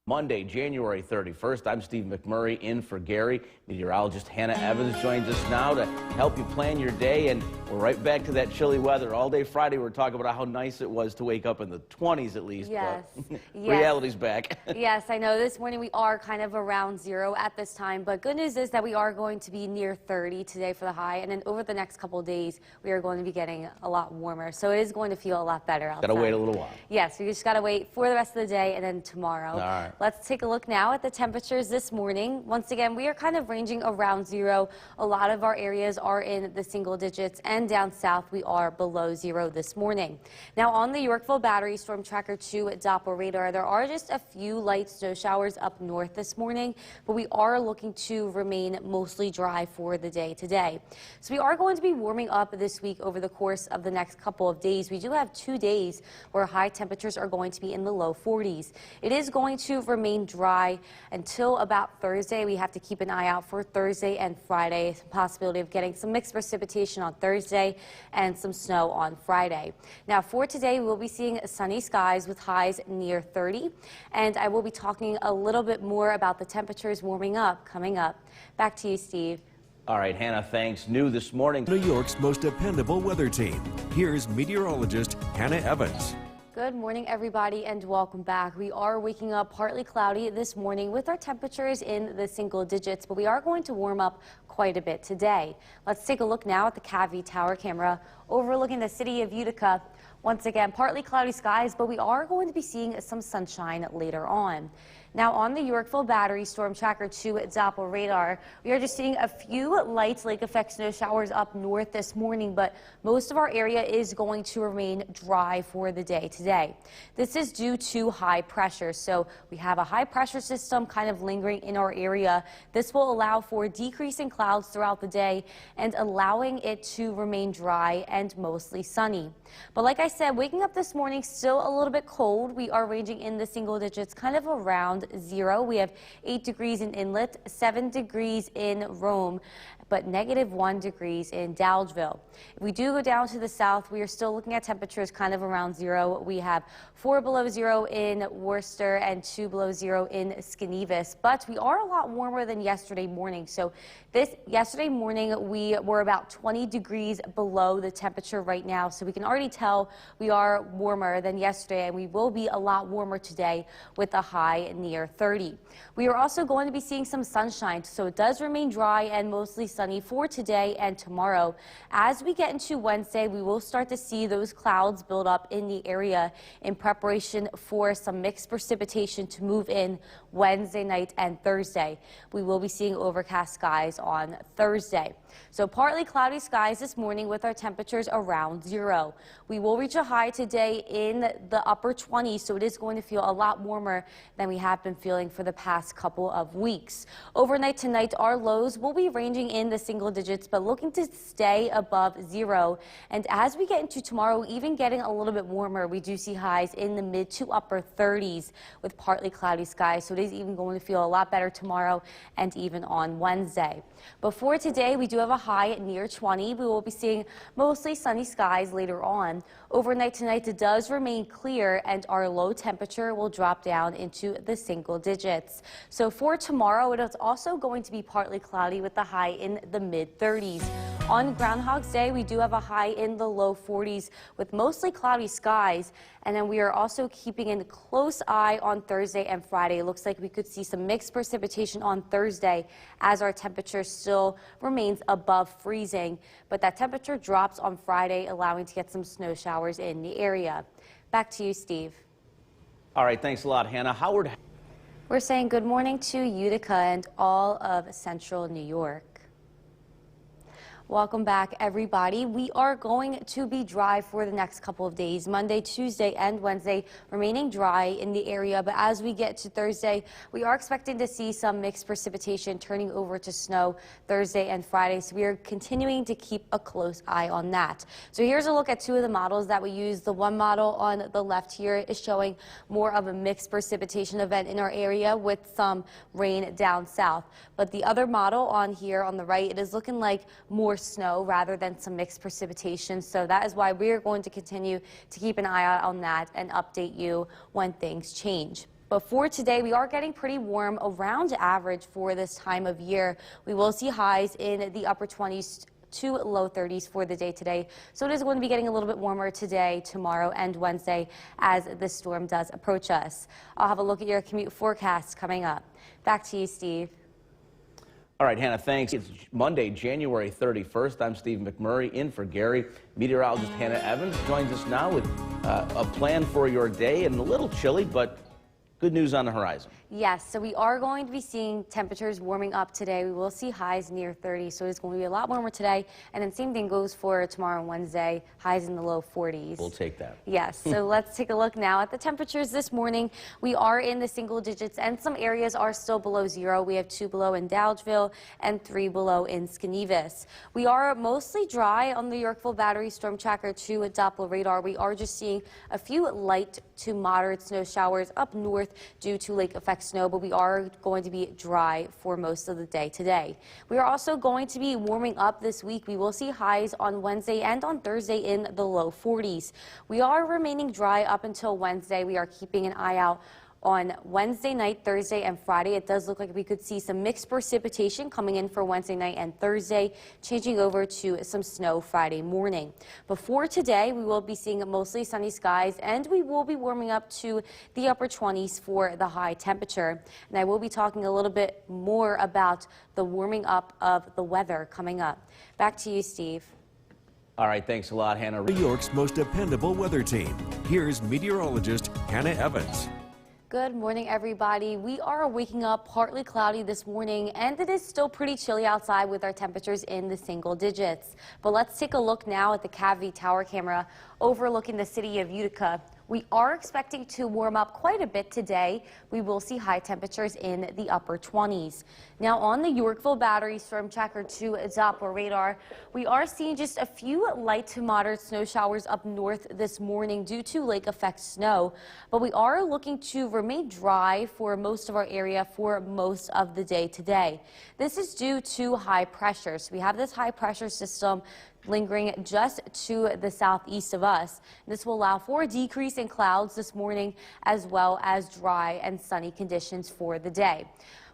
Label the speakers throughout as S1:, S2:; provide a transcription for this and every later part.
S1: Monday, January 31st. I'm Steve McMurray in for Gary. Meteorologist Hannah Evans joins us now to help you plan your day. And we're right back to that chilly weather. All day Friday, we're talking about how nice it was to wake up in the 20s at least.
S2: Yes.
S1: But
S2: yes.
S1: Reality's back.
S2: Yes, I know. This morning we are kind of around zero at this time. But good news is that we are going to be near 30 today for the high. And then over the next couple of days, we are going to be getting a lot warmer. So it is going to feel a lot better outside.
S1: Gotta wait a little while.
S2: Yes, we just got to wait for the rest of the day and then tomorrow.
S1: All right.
S2: Let's take a look now at the temperatures this morning. Once again, we are kind of ranging around zero. A lot of our areas are in the single digits, and down south we are below zero this morning. Now on the Yorkville Battery Storm Tracker 2 Doppler radar, there are just a few light snow showers up north this morning, but we are looking to remain mostly dry for the day today. So we are going to be warming up this week over the course of the next couple of days. We do have 2 days where high temperatures are going to be in the low 40s. It is going to remain dry until about Thursday. We have to keep an eye out for Thursday and Friday. Possibility of getting some mixed precipitation on Thursday and some snow on Friday. Now for today, we'll be seeing sunny skies with highs near 30. And I will be talking a little bit more about the temperatures warming up coming up. Back to you, Steve.
S1: All right, Hannah, thanks. New this morning.
S3: New York's most dependable weather team. Here's meteorologist Hannah Evans.
S2: Good morning, everybody, and welcome back. We are waking up partly cloudy this morning with our temperatures in the single digits, but we are going to warm up quite a bit today. Let's take a look now at the CAV tower camera overlooking the city of Utica. Once again, partly cloudy skies, but we are going to be seeing some sunshine later on. Now on the Yorkville Battery Storm Tracker 2 Doppler radar, we are just seeing a few light lake effect snow showers up north this morning, but most of our area is going to remain dry for the day today. This is due to high pressure. So we have a high pressure system kind of lingering in our area. This will allow for decreasing clouds throughout the day and allowing it to remain dry and mostly sunny. But like I said, waking up this morning still a little bit cold. We are ranging in the single digits, kind of around zero. We have 8 degrees in Inlet, 7 degrees in Rome, but -1 degrees in Dowdesville. If we do go down to the south, we are still looking at temperatures kind of around zero. We have 4 below zero in Worcester and 2 below zero in Skenevis, but we are a lot warmer than yesterday morning. So yesterday morning we were about 20 degrees below the temperature right now, so we can already tell we are warmer than yesterday, and we will be a lot warmer today with a high near 30. We are also going to be seeing some sunshine, so it does remain dry and mostly sunny for today and tomorrow. As we get into Wednesday, we will start to see those clouds build up in the area in preparation for some mixed precipitation to move in Wednesday night and Thursday. We will be seeing overcast skies on Thursday. So partly cloudy skies this morning with our temperatures around zero. We will reach a high today in the upper 20s, so it is going to feel a lot warmer than we have been feeling for the past couple of weeks. Overnight tonight, our lows will be ranging in the single digits, but looking to stay above zero. And as we get into tomorrow, even getting a little bit warmer, we do see highs in the mid to upper 30s with partly cloudy skies. So it is even going to feel a lot better tomorrow and even on Wednesday. Before today, we do have a high near 20. We will be seeing mostly sunny skies later on. Overnight tonight, it does remain clear, and our low temperature will drop down into the single digits. So for tomorrow, it is also going to be partly cloudy with the high in the mid 30s. On Groundhog's Day, we do have a high in the low 40s with mostly cloudy skies. And then we are also keeping a close eye on Thursday and Friday. It looks like we could see some mixed precipitation on Thursday as our temperature still remains above freezing. But that temperature drops on Friday, allowing to get some snow showers in the area. Back to you, Steve.
S1: All right, thanks a lot, Hannah. Howard.
S2: We're saying good morning to Utica and all of central New York. Welcome back, everybody. We are going to be dry for the next couple of days, Monday, Tuesday, and Wednesday, remaining dry in the area. But as we get to Thursday, we are expecting to see some mixed precipitation turning over to snow Thursday and Friday. So we are continuing to keep a close eye on that. So here's a look at 2 of the models that we use. The one model on the left here is showing more of a mixed precipitation event in our area with some rain down south. But the other model on here on the right, it is looking like more snow rather than some mixed precipitation. So that is why we are going to continue to keep an eye out on that and update you when things change. But for today, we are getting pretty warm, around average for this time of year. We will see highs in the upper 20s to low 30s for the day today. So it is going to be getting a little bit warmer today, tomorrow, and Wednesday as the storm does approach us. I'll have a look at your commute forecast coming up. Back to you, Steve.
S1: All right, Hannah, thanks. It's Monday, January 31st. I'm Steve McMurray in for Gary. Meteorologist Hannah Evans joins us now with a plan for your day, and a little chilly, but good news on the horizon.
S2: Yes, so we are going to be seeing temperatures warming up today. We will see highs near 30, so it's going to be a lot warmer today. And then same thing goes for tomorrow and Wednesday, highs in the low 40s.
S1: We'll take that.
S2: Yes, so let's take a look now at the temperatures this morning. We are in the single digits, and some areas are still below zero. We have 2 below in Dowdgeville and 3 below in Skanevis. We are mostly dry on the Yorkville Battery Storm Tracker 2 at Doppler radar. We are just seeing a few light to moderate snow showers up north due to lake effect snow, but we are going to be dry for most of the day today. We are also going to be warming up this week. We will see highs on Wednesday and on Thursday in the low 40s. We are remaining dry up until Wednesday. We are keeping an eye out on Wednesday night, Thursday, and Friday. It does look like we could see some mixed precipitation coming in for Wednesday night and Thursday, changing over to some snow Friday morning. Before today, we will be seeing mostly sunny skies, and we will be warming up to the upper 20s for the high temperature. And I will be talking a little bit more about the warming up of the weather coming up. Back to you, Steve.
S1: All right, thanks a lot, Hannah.
S3: New York's most dependable weather team. Here's meteorologist Hannah Evans.
S2: Good morning, everybody. We are waking up partly cloudy this morning, and it is still pretty chilly outside with our temperatures in the single digits. But let's take a look now at the Cavity Tower camera overlooking the city of Utica. We are expecting to warm up quite a bit today. We will see high temperatures in the upper 20s. Now on the Yorkville Battery Storm Tracker 2 Doppler radar, we are seeing just a few light to moderate snow showers up north this morning due to lake effect snow. But we are looking to remain dry for most of our area for most of the day today. This is due to high pressure. So we have this high pressure system lingering just to the southeast of us. This will allow for a decrease in clouds this morning, as well as dry and sunny conditions for the day.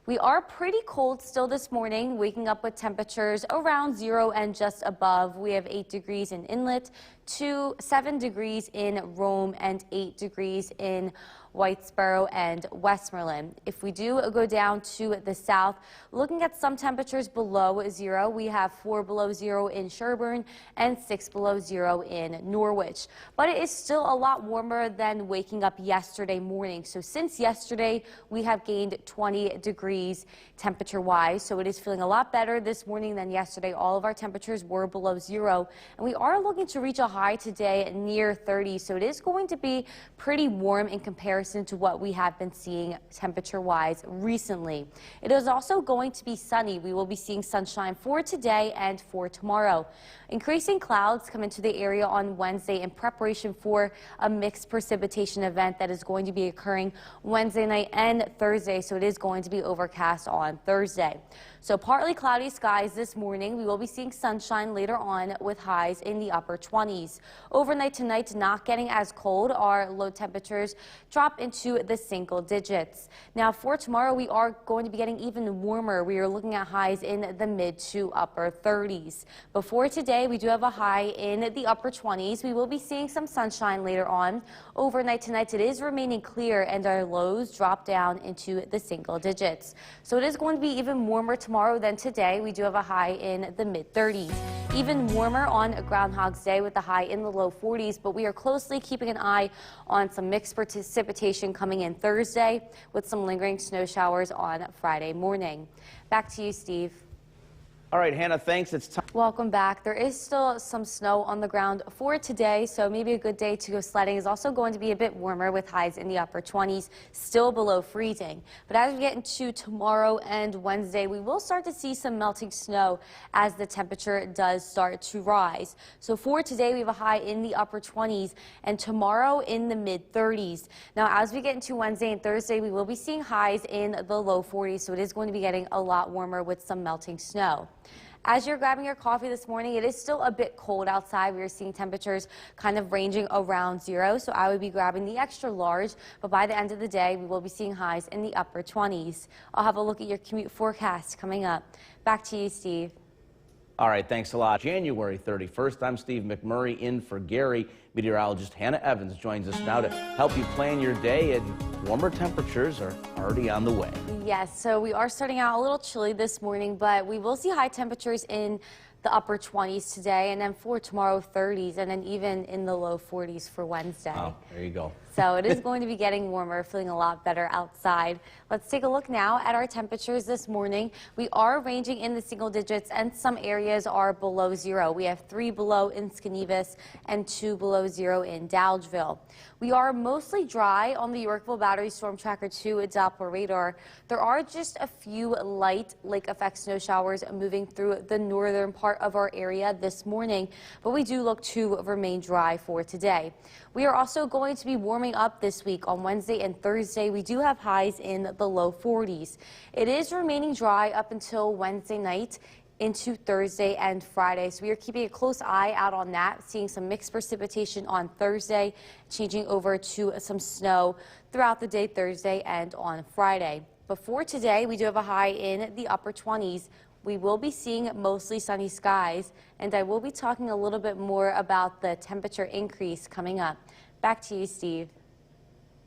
S2: We are pretty cold still this morning, waking up with temperatures around 0 and just above. We have 8 degrees in Inlet, 7 degrees in Rome, and 8 degrees in Whitesboro and Westmoreland. If we do go down to the south, looking at some temperatures below 0, we have 4 below 0 in Sherburne and 6 below 0 in Norwich. But it is still a lot warmer than waking up yesterday morning. So since yesterday, we have gained 20 degrees temperature-wise. So it is feeling a lot better this morning than yesterday. All of our temperatures were below 0, and we are looking to reach a high today near 30. So it is going to be pretty warm in comparison to what we have been seeing temperature-wise recently. It is also going to be sunny. We will be seeing sunshine for today and for tomorrow. Increasing clouds come into the area on Wednesday in preparation for a mixed precipitation event that is going to be occurring Wednesday night and Thursday, so it is going to be overcast on Thursday. So partly cloudy skies this morning. We will be seeing sunshine later on with highs in the upper 20s. Overnight tonight, not getting as cold. Our low temperatures drop into the single digits. Now for tomorrow, we are going to be getting even warmer. We are looking at highs in the mid to upper 30s. Before today, we do have a high in the upper 20s. We will be seeing some sunshine later on. Overnight tonight, it is remaining clear, and our lows drop down into the single digits. So it is going to be even warmer tomorrow than today. We do have a high in the mid 30s. Even warmer on Groundhog's Day with a high in the low 40s, but we are closely keeping an eye on some mixed precipitation coming in Thursday with some lingering snow showers on Friday morning. Back to you, Steve.
S1: All right, Hannah, thanks. It's time.
S2: Welcome back. There is still some snow on the ground for today, so maybe a good day to go sledding. Is also going to be a bit warmer with highs in the upper 20s, still below freezing. But as we get into tomorrow and Wednesday, we will start to see some melting snow as the temperature does start to rise. So for today, we have a high in the upper 20s, and tomorrow in the mid 30s. Now, as we get into Wednesday and Thursday, we will be seeing highs in the low 40s, so it is going to be getting a lot warmer with some melting snow. As you're grabbing your coffee this morning, it is still a bit cold outside. We are seeing temperatures kind of ranging around 0, so I would be grabbing the extra large. But by the end of the day, we will be seeing highs in the upper 20s. I'll have a look at your commute forecast coming up. Back to you, Steve.
S1: All right, thanks a lot. January 31st, I'm Steve McMurray in for Gary. Meteorologist Hannah Evans joins us now to help you plan your day, and warmer temperatures are already on the way.
S2: Yes, so we are starting out a little chilly this morning, but we will see high temperatures in the upper 20s today, and then for tomorrow 30s, and then even in the low 40s for Wednesday.
S1: Oh, there you go.
S2: So it is going to be getting warmer, feeling a lot better outside. Let's take a look now at our temperatures this morning. We are ranging in the single digits, and some areas are below 0. We have 3 below in Skenevis and 2 below 0 in Dowdgeville. We are mostly dry on the Yorkville Battery Storm Tracker 2 Doppler radar. There are just a few light lake effect snow showers moving through the northern part of our area this morning, but we do look to remain dry for today. We are also going to be warming up this week. On Wednesday and Thursday, we do have highs in the low 40s. It is remaining dry up until Wednesday night into Thursday and Friday. So we are keeping a close eye out on that, seeing some mixed precipitation on Thursday, changing over to some snow throughout the day Thursday and on Friday. But for today, we do have a high in the upper 20s. We will be seeing mostly sunny skies, and I will be talking a little bit more about the temperature increase coming up. Back to you, Steve.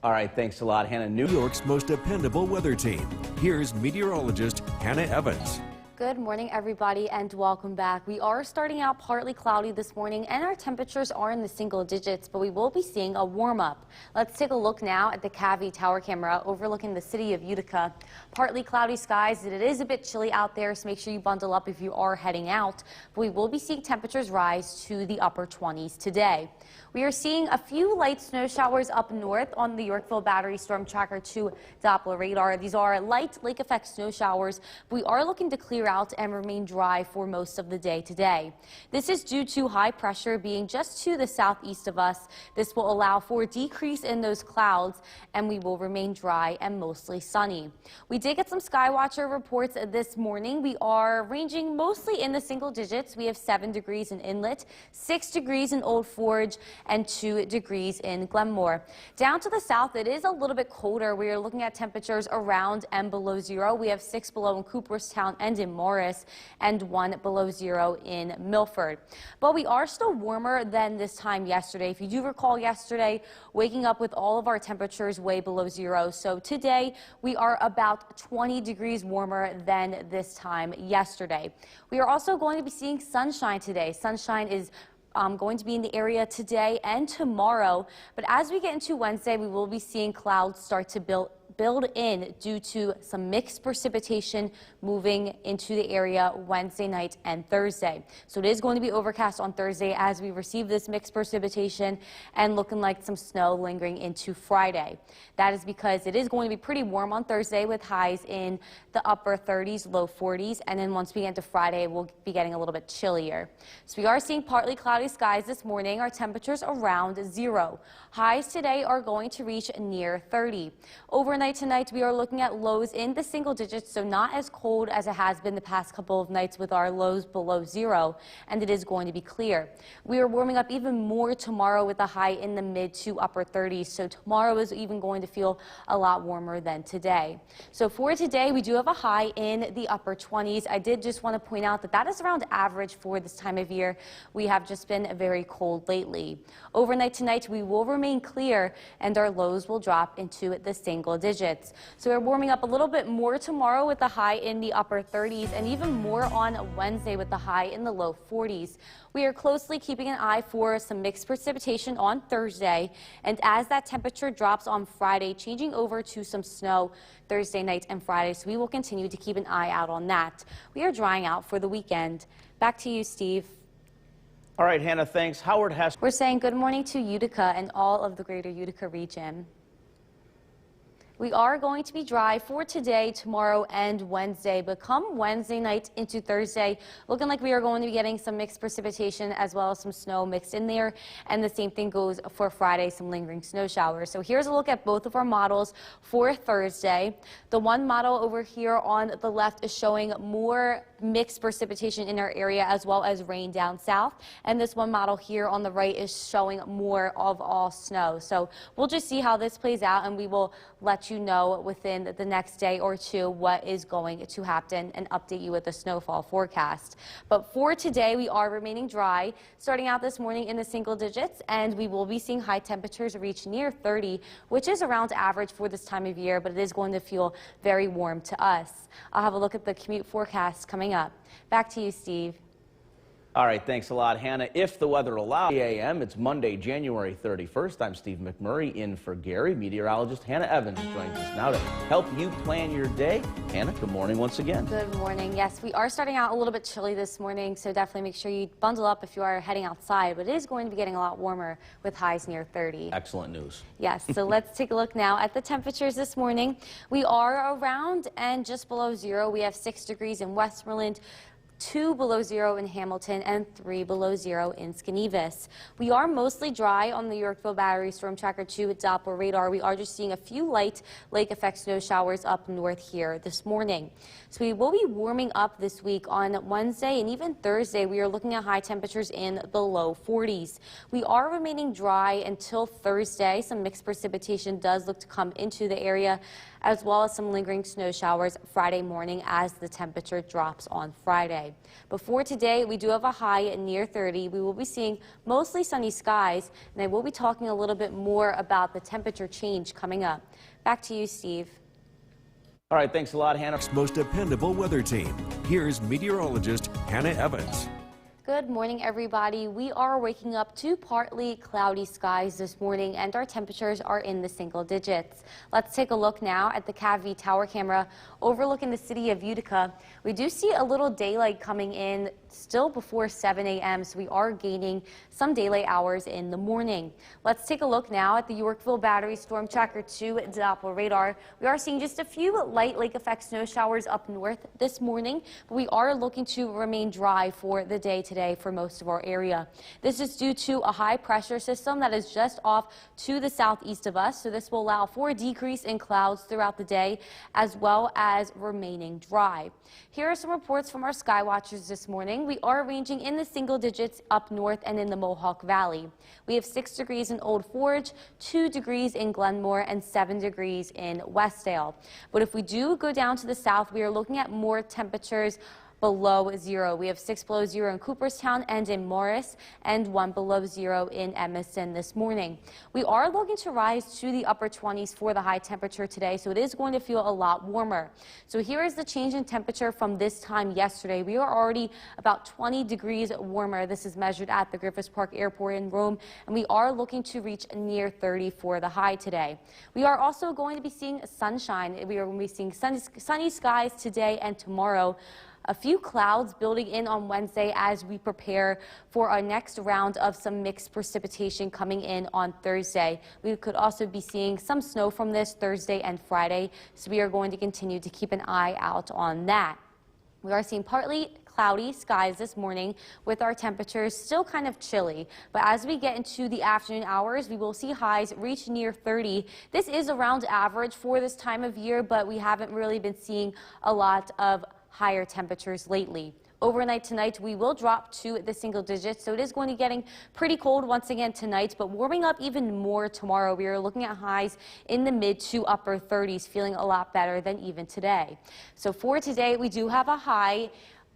S1: All right, thanks a lot, Hannah.
S3: New York's most dependable weather team. Here's meteorologist Hannah Evans.
S2: Good morning, everybody, and welcome back. We are starting out partly cloudy this morning, and our temperatures are in the single digits, but we will be seeing a warm-up. Let's take a look now at the CAVI tower camera overlooking the city of Utica. Partly cloudy skies, and it is a bit chilly out there, so make sure you bundle up if you are heading out. But we will be seeing temperatures rise to the upper 20s today. We are seeing a few light snow showers up north on the Yorkville Battery Storm Tracker 2 Doppler radar. These are light lake effect snow showers. We are looking to clear out and remain dry for most of the day today. This is due to high pressure being just to the southeast of us. This will allow for a decrease in those clouds, and we will remain dry and mostly sunny. We did get some Skywatcher reports this morning. We are ranging mostly in the single digits. We have 7 degrees in Inlet, 6 degrees in Old Forge, and 2 degrees in Glenmore. Down to the south, it is a little bit colder. We are looking at temperatures around and below 0. We have 6 below in Cooperstown and in Morris, and 1 below 0 in Milford. But we are still warmer than this time yesterday. If you do recall yesterday, waking up with all of our temperatures way below 0. So today, we are about 20 degrees warmer than this time yesterday. We are also going to be seeing sunshine today. Sunshine is going to be in the area today and tomorrow, but as we get into Wednesday, we will be seeing clouds start to build in due to some mixed precipitation moving into the area Wednesday night and Thursday. So it is going to be overcast on Thursday as we receive this mixed precipitation, and looking like some snow lingering into Friday. That is because it is going to be pretty warm on Thursday with highs in the upper 30s, low 40s, and then once we get into Friday, we'll be getting a little bit chillier. So we are seeing partly cloudy skies this morning. Our temperatures around 0. Highs today are going to reach near 30. Overnight tonight, we are looking at lows in the single digits, so not as cold as it has been the past couple of nights with our lows below 0, and it is going to be clear. We are warming up even more tomorrow with a high in the mid to upper 30s, so tomorrow is even going to feel a lot warmer than today. So for today, we do have a high in the upper 20s. I did just want to point out that that is around average for this time of year. We have just been very cold lately. Overnight tonight, we will remain clear, and our lows will drop into the single digits. So we're warming up a little bit more tomorrow with the high in the upper 30s, and even more on Wednesday with the high in the low 40s. We are closely keeping an eye for some mixed precipitation on Thursday, and as that temperature drops on Friday, changing over to some snow Thursday night and Friday, so we will continue to keep an eye out on that. We are drying out for the weekend. Back to you, Steve.
S1: All right, Hannah, thanks. Howard Hess.
S2: We're saying good morning to Utica and all of the greater Utica region. We are going to be dry for today, tomorrow, and Wednesday, but come Wednesday night into Thursday, looking like we are going to be getting some mixed precipitation as well as some snow mixed in there, and the same thing goes for Friday, some lingering snow showers. So here's a look at both of our models for Thursday. The one model over here on the left is showing more mixed precipitation in our area as well as rain down south. And this one model here on the right is showing more of all snow. So we'll just see how this plays out, and we will let you know within the next day or two what is going to happen and update you with the snowfall forecast. But for today, we are remaining dry, starting out this morning in the single digits, and we will be seeing high temperatures reach near 30, which is around average for this time of year, but it is going to feel very warm to us. I'll have a look at the commute forecast coming up. Back to you, Steve.
S1: All right, thanks a lot, Hannah. If the weather allows, a.m. It's Monday, January 31st. I'm Steve McMurray in for Gary. Meteorologist Hannah Evans joins us now to help you plan your day. Hannah, good morning once again.
S2: Good morning. Yes, we are starting out a little bit chilly this morning, so definitely make sure you bundle up if you are heading outside. But it is going to be getting a lot warmer with highs near 30.
S1: Excellent news.
S2: Yes, so let's take a look now at the temperatures this morning. We are around and just below zero. We have 6 degrees in Westmoreland, 2 below zero in Hamilton, and 3 below zero in Skanevis. We are mostly dry on the Yorkville Battery Storm Tracker 2 with Doppler radar. We are just seeing a few light lake effect snow showers up north here this morning. So we will be warming up this week on Wednesday and even Thursday. We are looking at high temperatures in the low 40s. We are remaining dry until Thursday. Some mixed precipitation does look to come into the area, as well as some lingering snow showers Friday morning as the temperature drops on Friday. Before today, we do have a high near 30. We will be seeing mostly sunny skies, and I will be talking a little bit more about the temperature change coming up. Back to you, Steve.
S1: All right, thanks a lot, Hannah.
S3: Most dependable weather team. Here's meteorologist Hannah Evans.
S2: Good morning, everybody. We are waking up to partly cloudy skies this morning, and our temperatures are in the single digits. Let's take a look now at the CAV tower camera overlooking the city of Utica. We do see a little daylight coming in still before 7 a.m., so we are gaining some daylight hours in the morning. Let's take a look now at the Yorkville Battery Storm Tracker 2 Doppler radar. We are seeing just a few light lake effect snow showers up north this morning, but we are looking to remain dry for the day today for most of our area. This is due to a high pressure system that is just off to the southeast of us, so this will allow for a decrease in clouds throughout the day as well as remaining dry. Here are some reports from our sky watchers this morning. We are ranging in the single digits up north and in the Mohawk Valley. We have 6 degrees in Old Forge, 2 degrees in Glenmore, and 7 degrees in Westdale. But if we do go down to the south, we are looking at more temperatures below zero. We have 6 below zero in Cooperstown and in Morris, and 1 below zero in Emerson this morning. We are looking to rise to the upper 20s for the high temperature today, so it is going to feel a lot warmer. So here is the change in temperature from this time yesterday. We are already about 20 degrees warmer. This is measured at the Griffith Park Airport in Rome, and we are looking to reach near 30 for the high today. We are also going to be seeing sunshine. We are going to be seeing sunny skies today and tomorrow. A few clouds building in on Wednesday as we prepare for our next round of some mixed precipitation coming in on Thursday. We could also be seeing some snow from this Thursday and Friday, so we are going to continue to keep an eye out on that. We are seeing partly cloudy skies this morning with our temperatures still kind of chilly, but as we get into the afternoon hours, we will see highs reach near 30. This is around average for this time of year, but we haven't really been seeing a lot of higher temperatures lately. Overnight tonight, we will drop to the single digits, so it is going to be getting pretty cold once again tonight, but warming up even more tomorrow. We are looking at highs in the mid to upper 30s, feeling a lot better than even today. So for today, we do have a high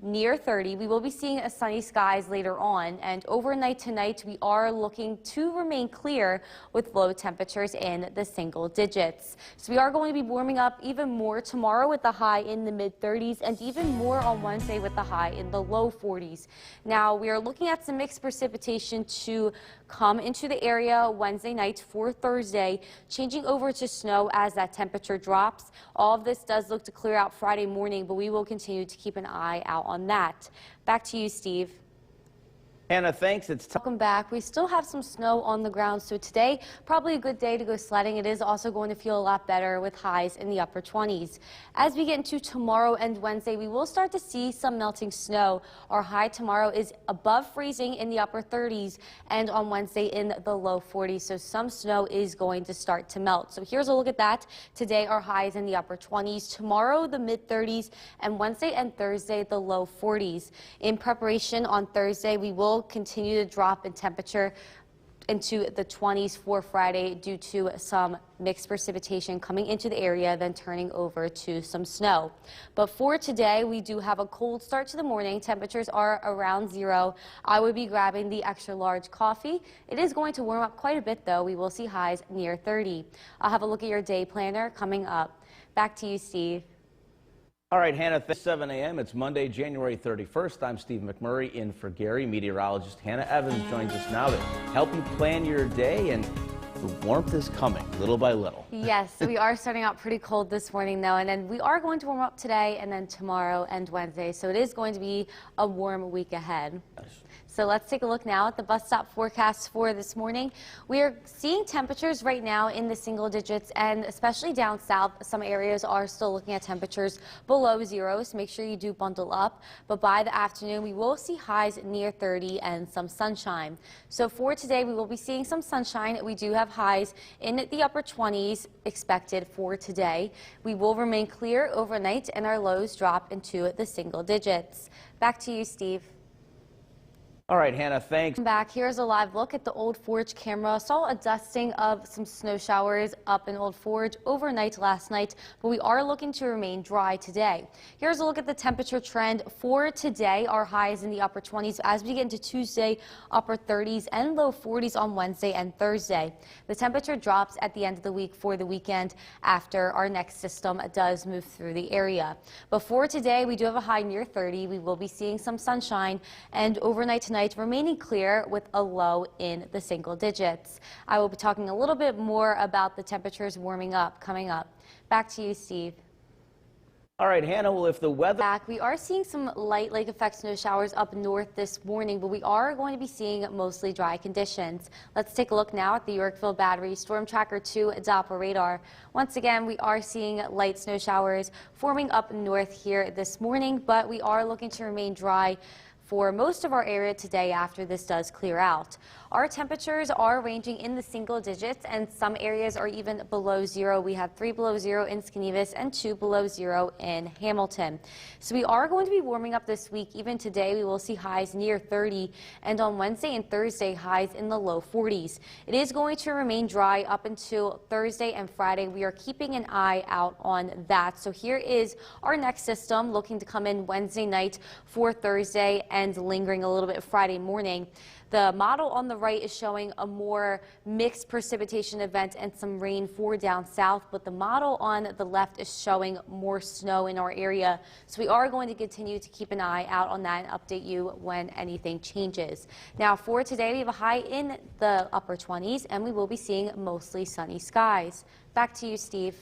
S2: near 30. We will be seeing sunny skies later on, and overnight tonight we are looking to remain clear with low temperatures in the single digits. So we are going to be warming up even more tomorrow with the high in the mid 30s, and even more on Wednesday with the high in the low 40s. Now we are looking at some mixed precipitation to come into the area Wednesday night for Thursday, changing over to snow as that temperature drops. All of this does look to clear out Friday morning, but we will continue to keep an eye out on that. Back to you, Steve.
S1: Hannah, thanks.
S2: Welcome back. We still have some snow on the ground, so today probably a good day to go sledding. It is also going to feel a lot better with highs in the upper 20s. As we get into tomorrow and Wednesday, we will start to see some melting snow. Our high tomorrow is above freezing in the upper 30s and on Wednesday in the low 40s, so some snow is going to start to melt. So here's a look at that. Today our highs in the upper 20s, tomorrow the mid 30s, and Wednesday and Thursday the low 40s. In preparation on Thursday, we will continue to drop in temperature into the 20s for Friday due to some mixed precipitation coming into the area, then turning over to some snow. But for today, we do have a cold start to the morning. Temperatures are around 0. I would be grabbing the extra large coffee. It is going to warm up quite a bit, though. We will see highs near 30. I'll have a look at your day planner coming up. Back to you, Steve.
S1: All right, Hannah, 7 a.m. It's Monday, January 31st. I'm Steve McMurray in for Gary. Meteorologist Hannah Evans joins us now to help you plan your day, and the warmth is coming little by little.
S2: Yes, we are starting out pretty cold this morning, though, and then we are going to warm up today and then tomorrow and Wednesday, so it is going to be a warm week ahead.
S1: Nice.
S2: So let's take a look now at the bus stop forecast for this morning. We are seeing temperatures right now in the single digits, and especially down south, some areas are still looking at temperatures below 0, so make sure you do bundle up. But by the afternoon, we will see highs near 30 and some sunshine. So for today, we will be seeing some sunshine. We do have highs in the upper 20s expected for today. We will remain clear overnight, and our lows drop into the single digits. Back to you, Steve.
S1: All right, Hannah, thanks.
S2: Back, here's a live look at the Old Forge camera. Saw a dusting of some snow showers up in Old Forge overnight last night, but we are looking to remain dry today. Here's a look at the temperature trend for today. Our highs in the upper 20s as we get into Tuesday, upper 30s and low 40s on Wednesday and Thursday. The temperature drops at the end of the week for the weekend after our next system does move through the area. But for today, we do have a high near 30. We will be seeing some sunshine, and overnight tonight remaining clear with a low in the single digits. I will be talking a little bit more about the temperatures warming up coming up. Back to you, Steve.
S1: All right, Hannah, well, if the weather...
S2: Back, we are seeing some light lake effect snow showers up north this morning, but we are going to be seeing mostly dry conditions. Let's take a look now at the Yorkville Battery Storm Tracker 2 Doppler radar. Once again, we are seeing light snow showers forming up north here this morning, but we are looking to remain dry for most of our area today after this does clear out. Our temperatures are ranging in the single digits, and some areas are even below 0. We have 3 below 0 in Skenevis and 2 below 0 in Hamilton. So we are going to be warming up this week. Even today, we will see highs near 30, and on Wednesday and Thursday, highs in the low 40s. It is going to remain dry up until Thursday and Friday. We are keeping an eye out on that. So here is our next system looking to come in Wednesday night for Thursday and lingering a little bit Friday morning. The model on the right is showing a more mixed precipitation event and some rain for down south, but the model on the left is showing more snow in our area. So we are going to continue to keep an eye out on that and update you when anything changes. Now for today, we have a high in the upper 20s, and we will be seeing mostly sunny skies. Back to you, Steve.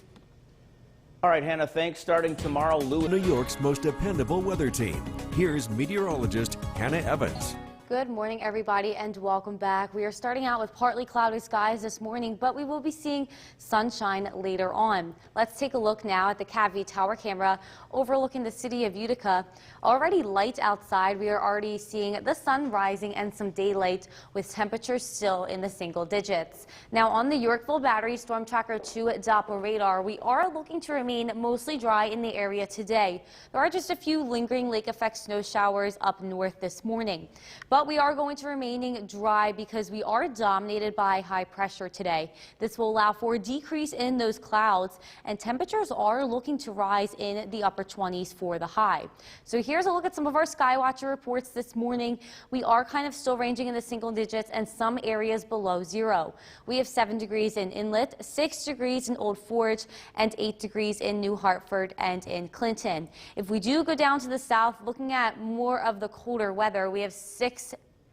S1: All right, Hannah, thanks. Starting tomorrow,
S3: New York's most dependable weather team. Here's meteorologist Hannah Evans.
S2: Good morning, everybody, and welcome back. We are starting out with partly cloudy skies this morning, but we will be seeing sunshine later on. Let's take a look now at the CAVI tower camera overlooking the city of Utica. Already light outside. We are already seeing the sun rising and some daylight with temperatures still in the single digits. Now on the Yorkville Battery Storm Tracker 2 Doppler radar, we are looking to remain mostly dry in the area today. There are just a few lingering lake effect snow showers up north this morning. But we are going to remain dry because we are dominated by high pressure today. This will allow for a decrease in those clouds, and temperatures are looking to rise in the upper 20s for the high. So here's a look at some of our Skywatcher reports this morning. We are kind of still ranging in the single digits and some areas below 0. We have 7 degrees in Inlet, 6 degrees in Old Forge, and 8 degrees in New Hartford and in Clinton. If we do go down to the south, looking at more of the colder weather, we have 6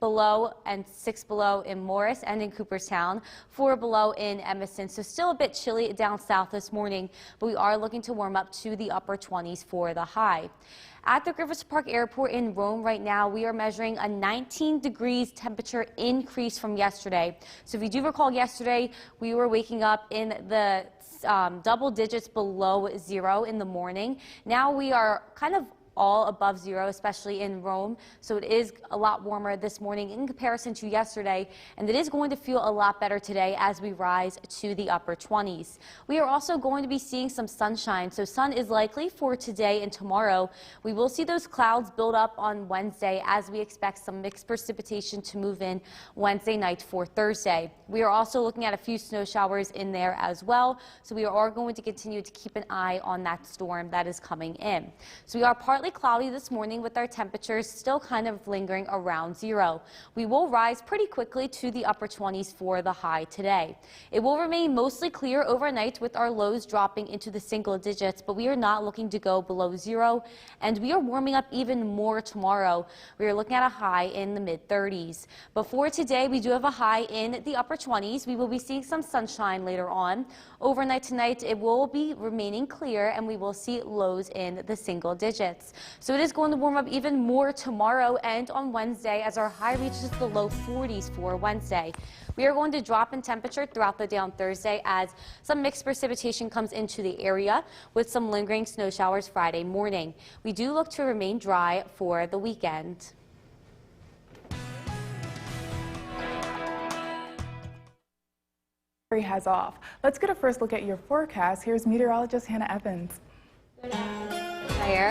S2: below and 6 below in Morris and in Cooperstown, 4 below in Emerson. So still a bit chilly down south this morning, but we are looking to warm up to the upper 20s for the high. At the Griffith Park Airport in Rome right now, we are measuring a 19 degrees temperature increase from yesterday. So if you do recall yesterday, we were waking up in the double digits below zero in the morning. Now we are kind of all above zero, especially in Rome. So it is a lot warmer this morning in comparison to yesterday, and it is going to feel a lot better today as we rise to the upper 20s. We are also going to be seeing some sunshine, so sun is likely for today and tomorrow. We will see those clouds build up on Wednesday as we expect some mixed precipitation to move in Wednesday night for Thursday. We are also looking at a few snow showers in there as well, so we are going to continue to keep an eye on that storm that is coming in. So we are partly cloudy this morning with our temperatures still kind of lingering around zero. We will rise pretty quickly to the upper 20s for the high today. It will remain mostly clear overnight with our lows dropping into the single digits, but we are not looking to go below zero, and we are warming up even more tomorrow. We are looking at a high in the mid 30s. Before today, we do have a high in the upper 20s. We will be seeing some sunshine later on. Overnight tonight, it will be remaining clear, and we will see lows in the single digits. So it is going to warm up even more tomorrow and on Wednesday as our high reaches the low 40s for Wednesday. We are going to drop in temperature throughout the day on Thursday as some mixed precipitation comes into the area with some lingering snow showers Friday morning. We do look to remain dry for the weekend.
S4: Has off. Let's get a first look at your forecast. Here's meteorologist Hannah Evans.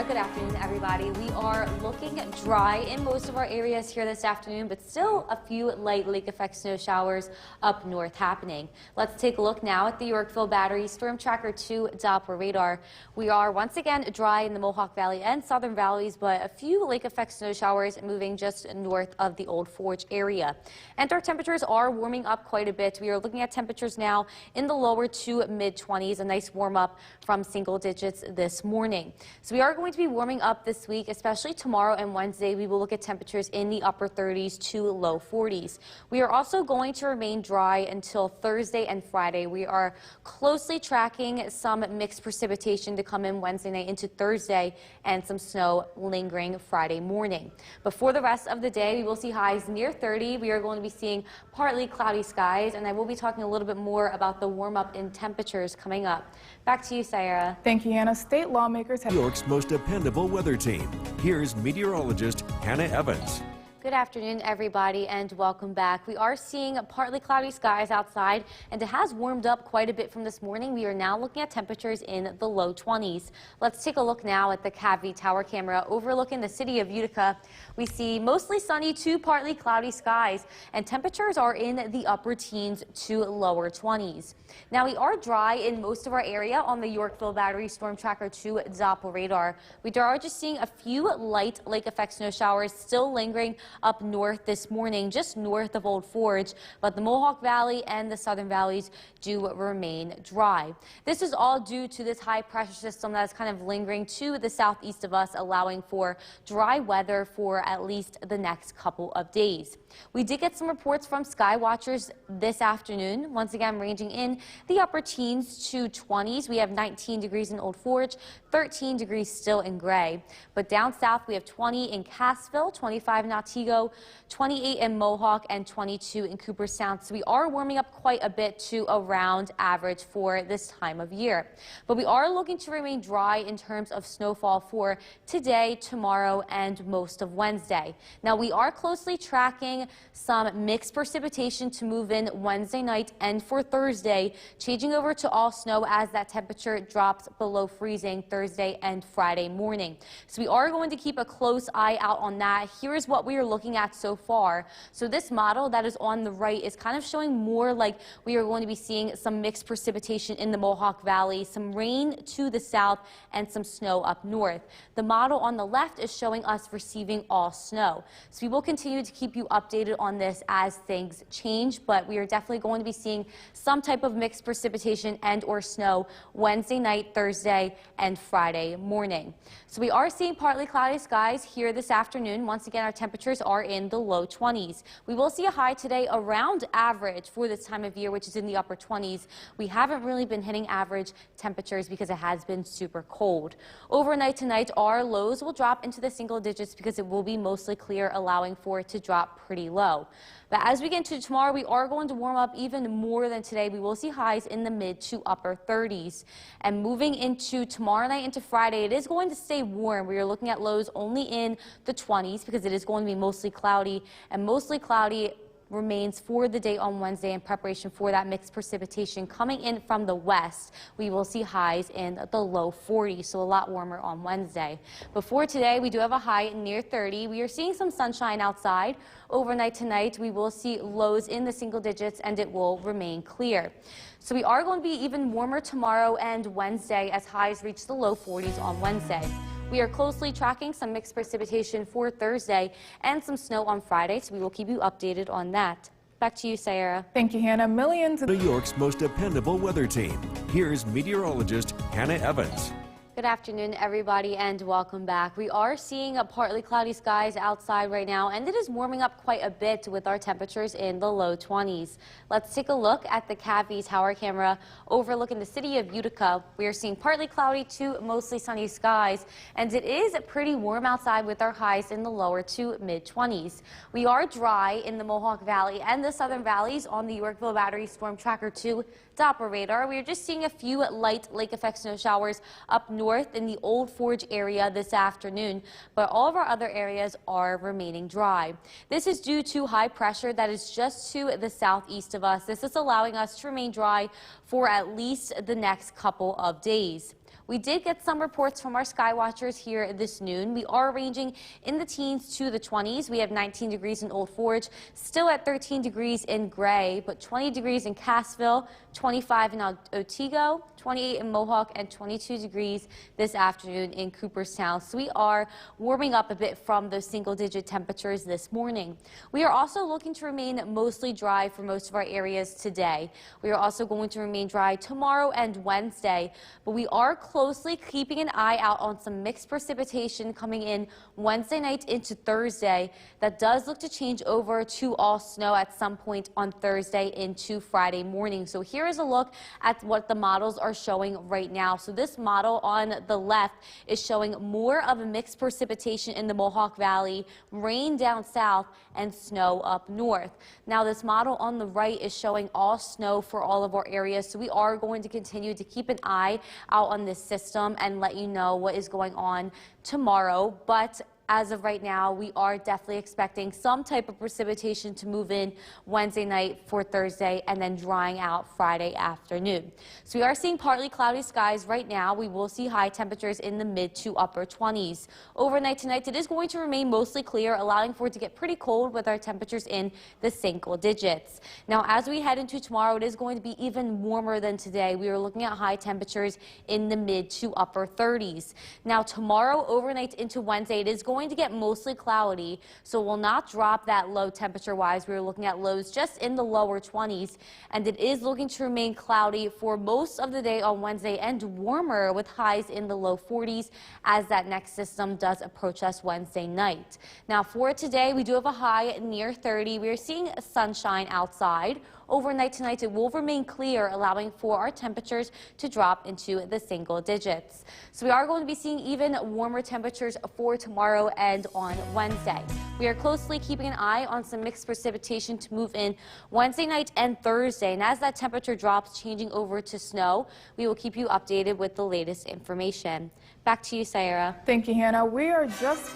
S2: Good afternoon, everybody. We are looking dry in most of our areas here this afternoon, but still a few light lake effect snow showers up north happening. Let's take a look now at the Yorkville Battery Storm Tracker 2 Doppler radar. We are once again dry in the Mohawk Valley and southern valleys, but a few lake effect snow showers moving just north of the Old Forge area. And our temperatures are warming up quite a bit. We are looking at temperatures now in the lower to mid 20s, a nice warm up from single digits this morning. So we are going to be warming up this week, especially tomorrow and Wednesday. We will look at temperatures in the upper 30s to low 40s. We are also going to remain dry until Thursday and Friday. We are closely tracking some mixed precipitation to come in Wednesday night into Thursday and some snow lingering Friday morning. Before the rest of the day, we will see highs near 30. We are going to be seeing partly cloudy skies, and I will be talking a little bit more about the warm up in temperatures coming up. Back to you, Sarah.
S4: Thank you, Hannah. State lawmakers have
S3: York's most dependable weather team. Here's meteorologist Hannah Evans.
S2: Good afternoon, everybody, and welcome back. We are seeing partly cloudy skies outside, and it has warmed up quite a bit from this morning. We are now looking at temperatures in the low 20s. Let's take a look now at the CAVI tower camera overlooking the city of Utica. We see mostly sunny to partly cloudy skies, and temperatures are in the upper teens to lower 20s. Now, we are dry in most of our area on the Yorkville Battery Storm Tracker 2 Doppler radar. We are just seeing a few light lake effect snow showers still lingering up north this morning, just north of Old Forge, but the Mohawk Valley and the southern valleys do remain dry. This is all due to this high pressure system that is kind of lingering to the southeast of us, allowing for dry weather for at least the next couple of days. We did get some reports from sky watchers this afternoon, once again ranging in the upper teens to 20s. We have 19 degrees in Old Forge, 13 degrees still in Gray. But down south, we have 20 in Cassville, 25 in Otsego, 28 in Mohawk, and 22 in Cooperstown. So we are warming up quite a bit to around average for this time of year. But we are looking to remain dry in terms of snowfall for today, tomorrow, and most of Wednesday. Now, we are closely tracking some mixed precipitation to move in Wednesday night and for Thursday, changing over to all snow as that temperature drops below freezing Thursday and Friday morning. So we are going to keep a close eye out on that. Here is what we are looking at so far. So this model that is on the right is kind of showing more like we are going to be seeing some mixed precipitation in the Mohawk Valley, some rain to the south, and some snow up north. The model on the left is showing us receiving all snow. So we will continue to keep you updated on this as things change, but we are definitely going to be seeing some type of mixed precipitation and or snow Wednesday night, Thursday, and Friday morning. So we are seeing partly cloudy skies here this afternoon. Once again, our temperatures temperatures are in the low 20s. We will see a high today around average for this time of year, which is in the upper 20s. We haven't really been hitting average temperatures because it has been super cold. Overnight tonight, our lows will drop into the single digits because it will be mostly clear, allowing for it to drop pretty low. But as we get into tomorrow, we are going to warm up even more than today. We will see highs in the mid to upper 30s. And moving into tomorrow night into Friday, it is going to stay warm. We are looking at lows only in the 20s because it is going to be mostly cloudy, and mostly cloudy remains for the day on Wednesday in preparation for that mixed precipitation coming in from the west. We will see highs in the low 40s, so a lot warmer on Wednesday. Before today, we do have a high near 30. We are seeing some sunshine outside. Overnight tonight, we will see lows in the single digits and it will remain clear. So we are going to be even warmer tomorrow and Wednesday as highs reach the low 40s on Wednesday. We are closely tracking some mixed precipitation for Thursday and some snow on Friday, so we will keep you updated on that. Back to you, Sarah.
S4: Thank you, Hannah. Millions of
S3: New York's most dependable weather team. Here's meteorologist Hannah Evans.
S2: Good afternoon, everybody, and welcome back. We are seeing partly cloudy skies outside right now, and it is warming up quite a bit with our temperatures in the low 20s. Let's take a look at the CAVI tower camera overlooking the city of Utica. We are seeing partly cloudy to mostly sunny skies, and it is pretty warm outside with our highs in the lower to mid 20s. We are dry in the Mohawk Valley and the southern valleys on the Yorkville Battery Storm Tracker 2 Doppler radar. We are just seeing a few light lake effect snow showers up north in the Old Forge area this afternoon, but all of our other areas are remaining dry. This is due to high pressure that is just to the southeast of us. This is allowing us to remain dry for at least the next couple of days. We did get some reports from our sky watchers here this noon. We are ranging in the teens to the 20s. We have 19 degrees in Old Forge, still at 13 degrees in Gray, but 20 degrees in Cassville, 25 in Otsego, 28 in Mohawk, and 22 degrees this afternoon in Cooperstown. So we are warming up a bit from those single-digit temperatures this morning. We are also looking to remain mostly dry for most of our areas today. We are also going to remain dry tomorrow and Wednesday, but we are closely keeping an eye out on some mixed precipitation coming in Wednesday night into Thursday. That does look to change over to all snow at some point on Thursday into Friday morning. So here is a look at what the models are showing right now. So this model on the left is showing more of a mixed precipitation in the Mohawk Valley, rain down south, and snow up north. Now this model on the right is showing all snow for all of our areas. So we are going to continue to keep an eye out on this system and let you know what is going on tomorrow. But as of right now, we are definitely expecting some type of precipitation to move in Wednesday night for Thursday and then drying out Friday afternoon. So we are seeing partly cloudy skies right now. We will see high temperatures in the mid to upper 20s. Overnight tonight, it is going to remain mostly clear, allowing for it to get pretty cold with our temperatures in the single digits. Now, as we head into tomorrow, it is going to be even warmer than today. We are looking at high temperatures in the mid to upper 30s. Now, tomorrow overnight into Wednesday, it is going to get mostly cloudy, so will not drop that low temperature wise. We're looking at lows just in the lower 20s, and it is looking to remain cloudy for most of the day on Wednesday and warmer with highs in the low 40s as that next system does approach us Wednesday night. Now for today, we do have a high near 30. We are seeing sunshine outside. Overnight tonight, it will remain clear, allowing for our temperatures to drop into the single digits. So we are going to be seeing even warmer temperatures for tomorrow and on Wednesday. We are closely keeping an eye on some mixed precipitation to move in Wednesday night and Thursday. And as that temperature drops, changing over to snow, we will keep you updated with the latest information. Back to you, Sarah.
S4: Thank you, Hannah. We are just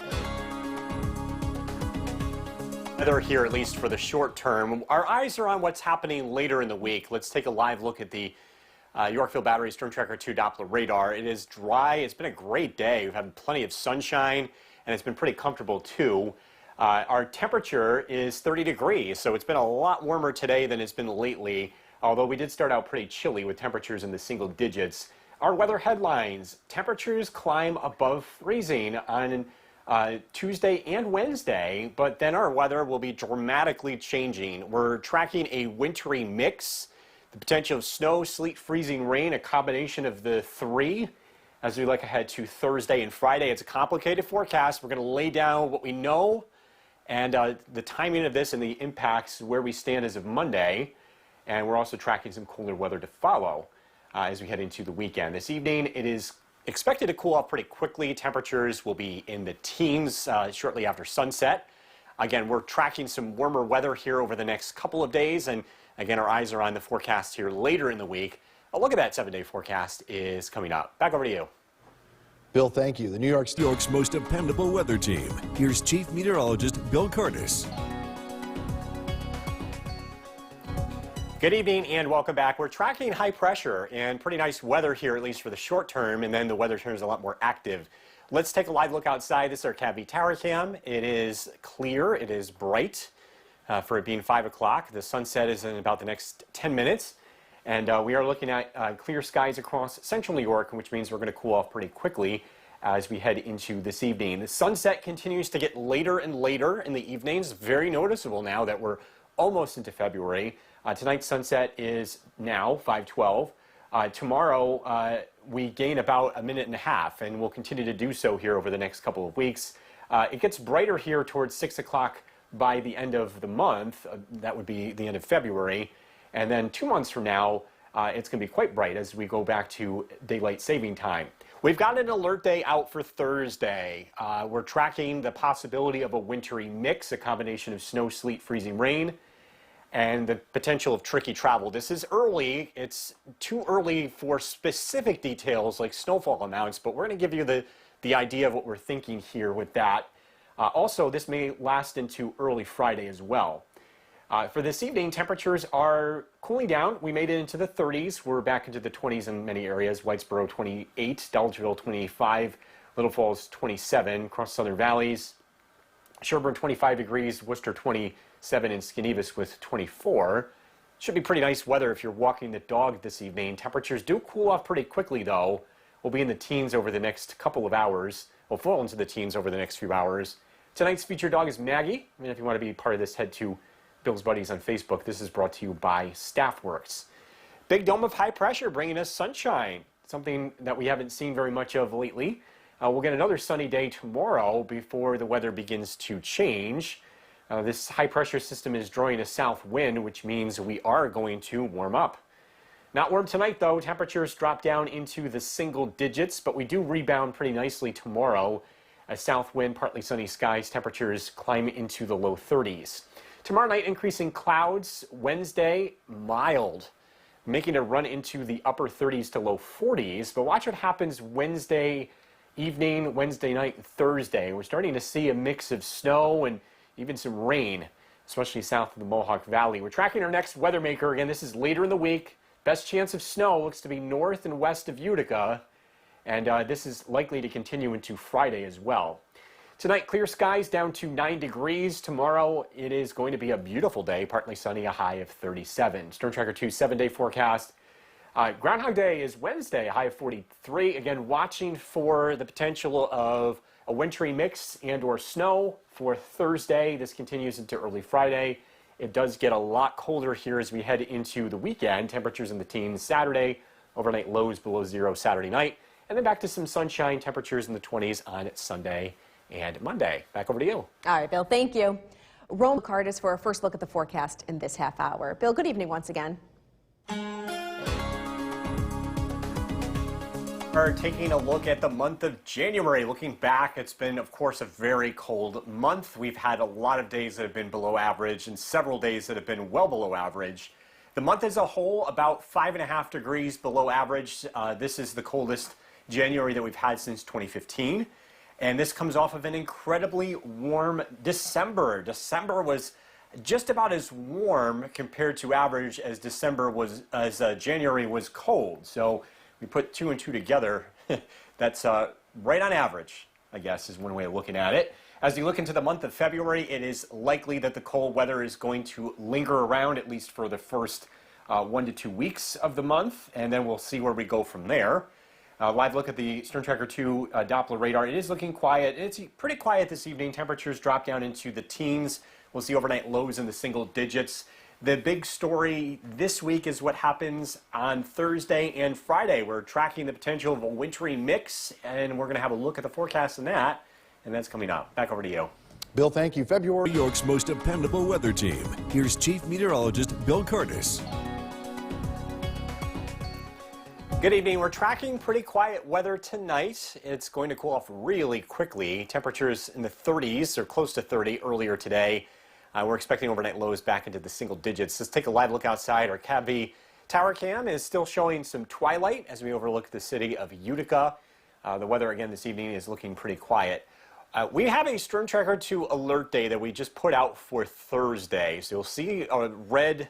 S5: Weather here, at least for the short term. Our eyes are on what's happening later in the week. Let's take a live look at the Yorkville Battery Storm Tracker 2 Doppler radar. It is dry. It's been a great day. We've had plenty of sunshine, and it's been pretty comfortable, too. Our temperature is 30 degrees, so it's been a lot warmer today than it's been lately, although we did start out pretty chilly with temperatures in the single digits. Our weather headlines: temperatures climb above freezing on Tuesday and Wednesday, but then our weather will be dramatically changing. We're tracking a wintry mix, the potential of snow, sleet, freezing rain, a combination of the three. As we look ahead to Thursday and Friday, it's a complicated forecast. We're going to lay down what we know and the timing of this and the impacts where we stand as of Monday. And we're also tracking some cooler weather to follow as we head into the weekend. This evening, it is expected to cool off pretty quickly. Temperatures will be in the teens shortly after sunset. Again, we're tracking some warmer weather here over the next couple of days. And again, our eyes are on the forecast here later in the week. A look at that 7-day forecast is coming up. Back over to you.
S6: Bill, thank you. The New
S3: York's most dependable weather team. Here's Chief Meteorologist Bill Curtis.
S5: Good evening and welcome back. We're tracking high pressure and pretty nice weather here, at least for the short term, and then the weather turns a lot more active. Let's take a live look outside. This is our Cavy Tower Cam. It is clear, it is bright for it being 5 o'clock. The sunset is in about the next 10 minutes. And we are looking at clear skies across central New York, which means we're going to cool off pretty quickly as we head into this evening. The sunset continues to get later and later in the evenings. Very noticeable now that we're almost into February. Tonight's sunset is now 5:12. Tomorrow we gain about a minute and a half, and we'll continue to do so here over the next couple of weeks. It gets brighter here towards 6 o'clock by the end of the month. That would be the end of February. And then 2 months from now, it's going to be quite bright as we go back to daylight saving time. We've got an alert day out for Thursday. We're tracking the possibility of a wintry mix, a combination of snow, sleet, freezing rain, and the potential of tricky travel. This is early. It's too early for specific details like snowfall amounts, but we're going to give you the idea of what we're thinking here with that. Also, this may last into early Friday as well. For this evening, temperatures are cooling down. We made it into the 30s. We're back into the 20s in many areas. Whitesboro 28, Daltonville 25, Little Falls 27, across southern valleys. Sherburne 25 degrees, Worcester 27, and Skenevis with 24. Should be pretty nice weather if you're walking the dog this evening. Temperatures do cool off pretty quickly though. We'll be in the teens over the next couple of hours. We'll fall into the teens over the next few hours. Tonight's featured dog is Maggie. And if you want to be part of this, head to Bill's Buddies on Facebook. This is brought to you by Staffworks. Big dome of high pressure bringing us sunshine, something that we haven't seen very much of lately. We'll get another sunny day tomorrow before the weather begins to change. This high pressure system is drawing a south wind, which means we are going to warm up. Not warm tonight though. Temperatures drop down into the single digits, but we do rebound pretty nicely tomorrow. A south wind, partly sunny skies, temperatures climb into the low 30s. Tomorrow night, increasing clouds. Wednesday, mild, making a run into the upper 30s to low 40s. But watch what happens Wednesday evening, Wednesday night, and Thursday. We're starting to see a mix of snow and even some rain, especially south of the Mohawk Valley. We're tracking our next weather maker. Again, this is later in the week. Best chance of snow looks to be north and west of Utica. And this is likely to continue into Friday as well. Tonight, clear skies down to 9 degrees. Tomorrow, it is going to be a beautiful day, partly sunny, a high of 37. Storm Tracker 2 7-day forecast. Groundhog Day is Wednesday, a high of 43. Again, watching for the potential of a wintry mix and or snow for Thursday. This continues into early Friday. It does get a lot colder here as we head into the weekend. Temperatures in the teens Saturday, overnight lows below zero Saturday night, and then back to some sunshine, temperatures in the 20s on Sunday and Monday. Back over to you.
S7: All right, Bill, thank you. Rome Cardis for a first look at the forecast in this half hour. Bill, good evening once again.
S5: We're taking a look at the month of January. Looking back, it's been, of course, a very cold month. We've had a lot of days that have been below average and several days that have been well below average. The month as a whole, about 5.5 degrees below average. This is the coldest January that we've had since 2015. And this comes off of an incredibly warm December. December was just about as warm compared to average as January was cold. So we put 2 and 2 together. That's right on average, I guess, is one way of looking at it. As you look into the month of February, it is likely that the cold weather is going to linger around at least for the first 1 to 2 weeks of the month, and then we'll see where we go from there. Live look at the Storm Tracker 2 Doppler radar. It is looking quiet. It's pretty quiet this evening. Temperatures drop down into the teens. We'll see overnight lows in the single digits. The big story this week is what happens on Thursday and Friday. We're tracking the potential of a wintry mix, and we're going to have a look at the forecast on that, and that's coming up. Back over to you.
S6: Bill, thank you. February.
S3: New York's most dependable weather team. Here's Chief Meteorologist Bill Curtis.
S5: Good evening. We're tracking pretty quiet weather tonight. It's going to cool off really quickly. Temperatures in the 30s or close to 30 earlier today. We're expecting overnight lows back into the single digits. Let's take a live look outside. Our CAV tower cam is still showing some twilight as we overlook the city of Utica. The weather again this evening is looking pretty quiet. We have a Storm Tracker 2 alert day that we just put out for Thursday. So you'll see a red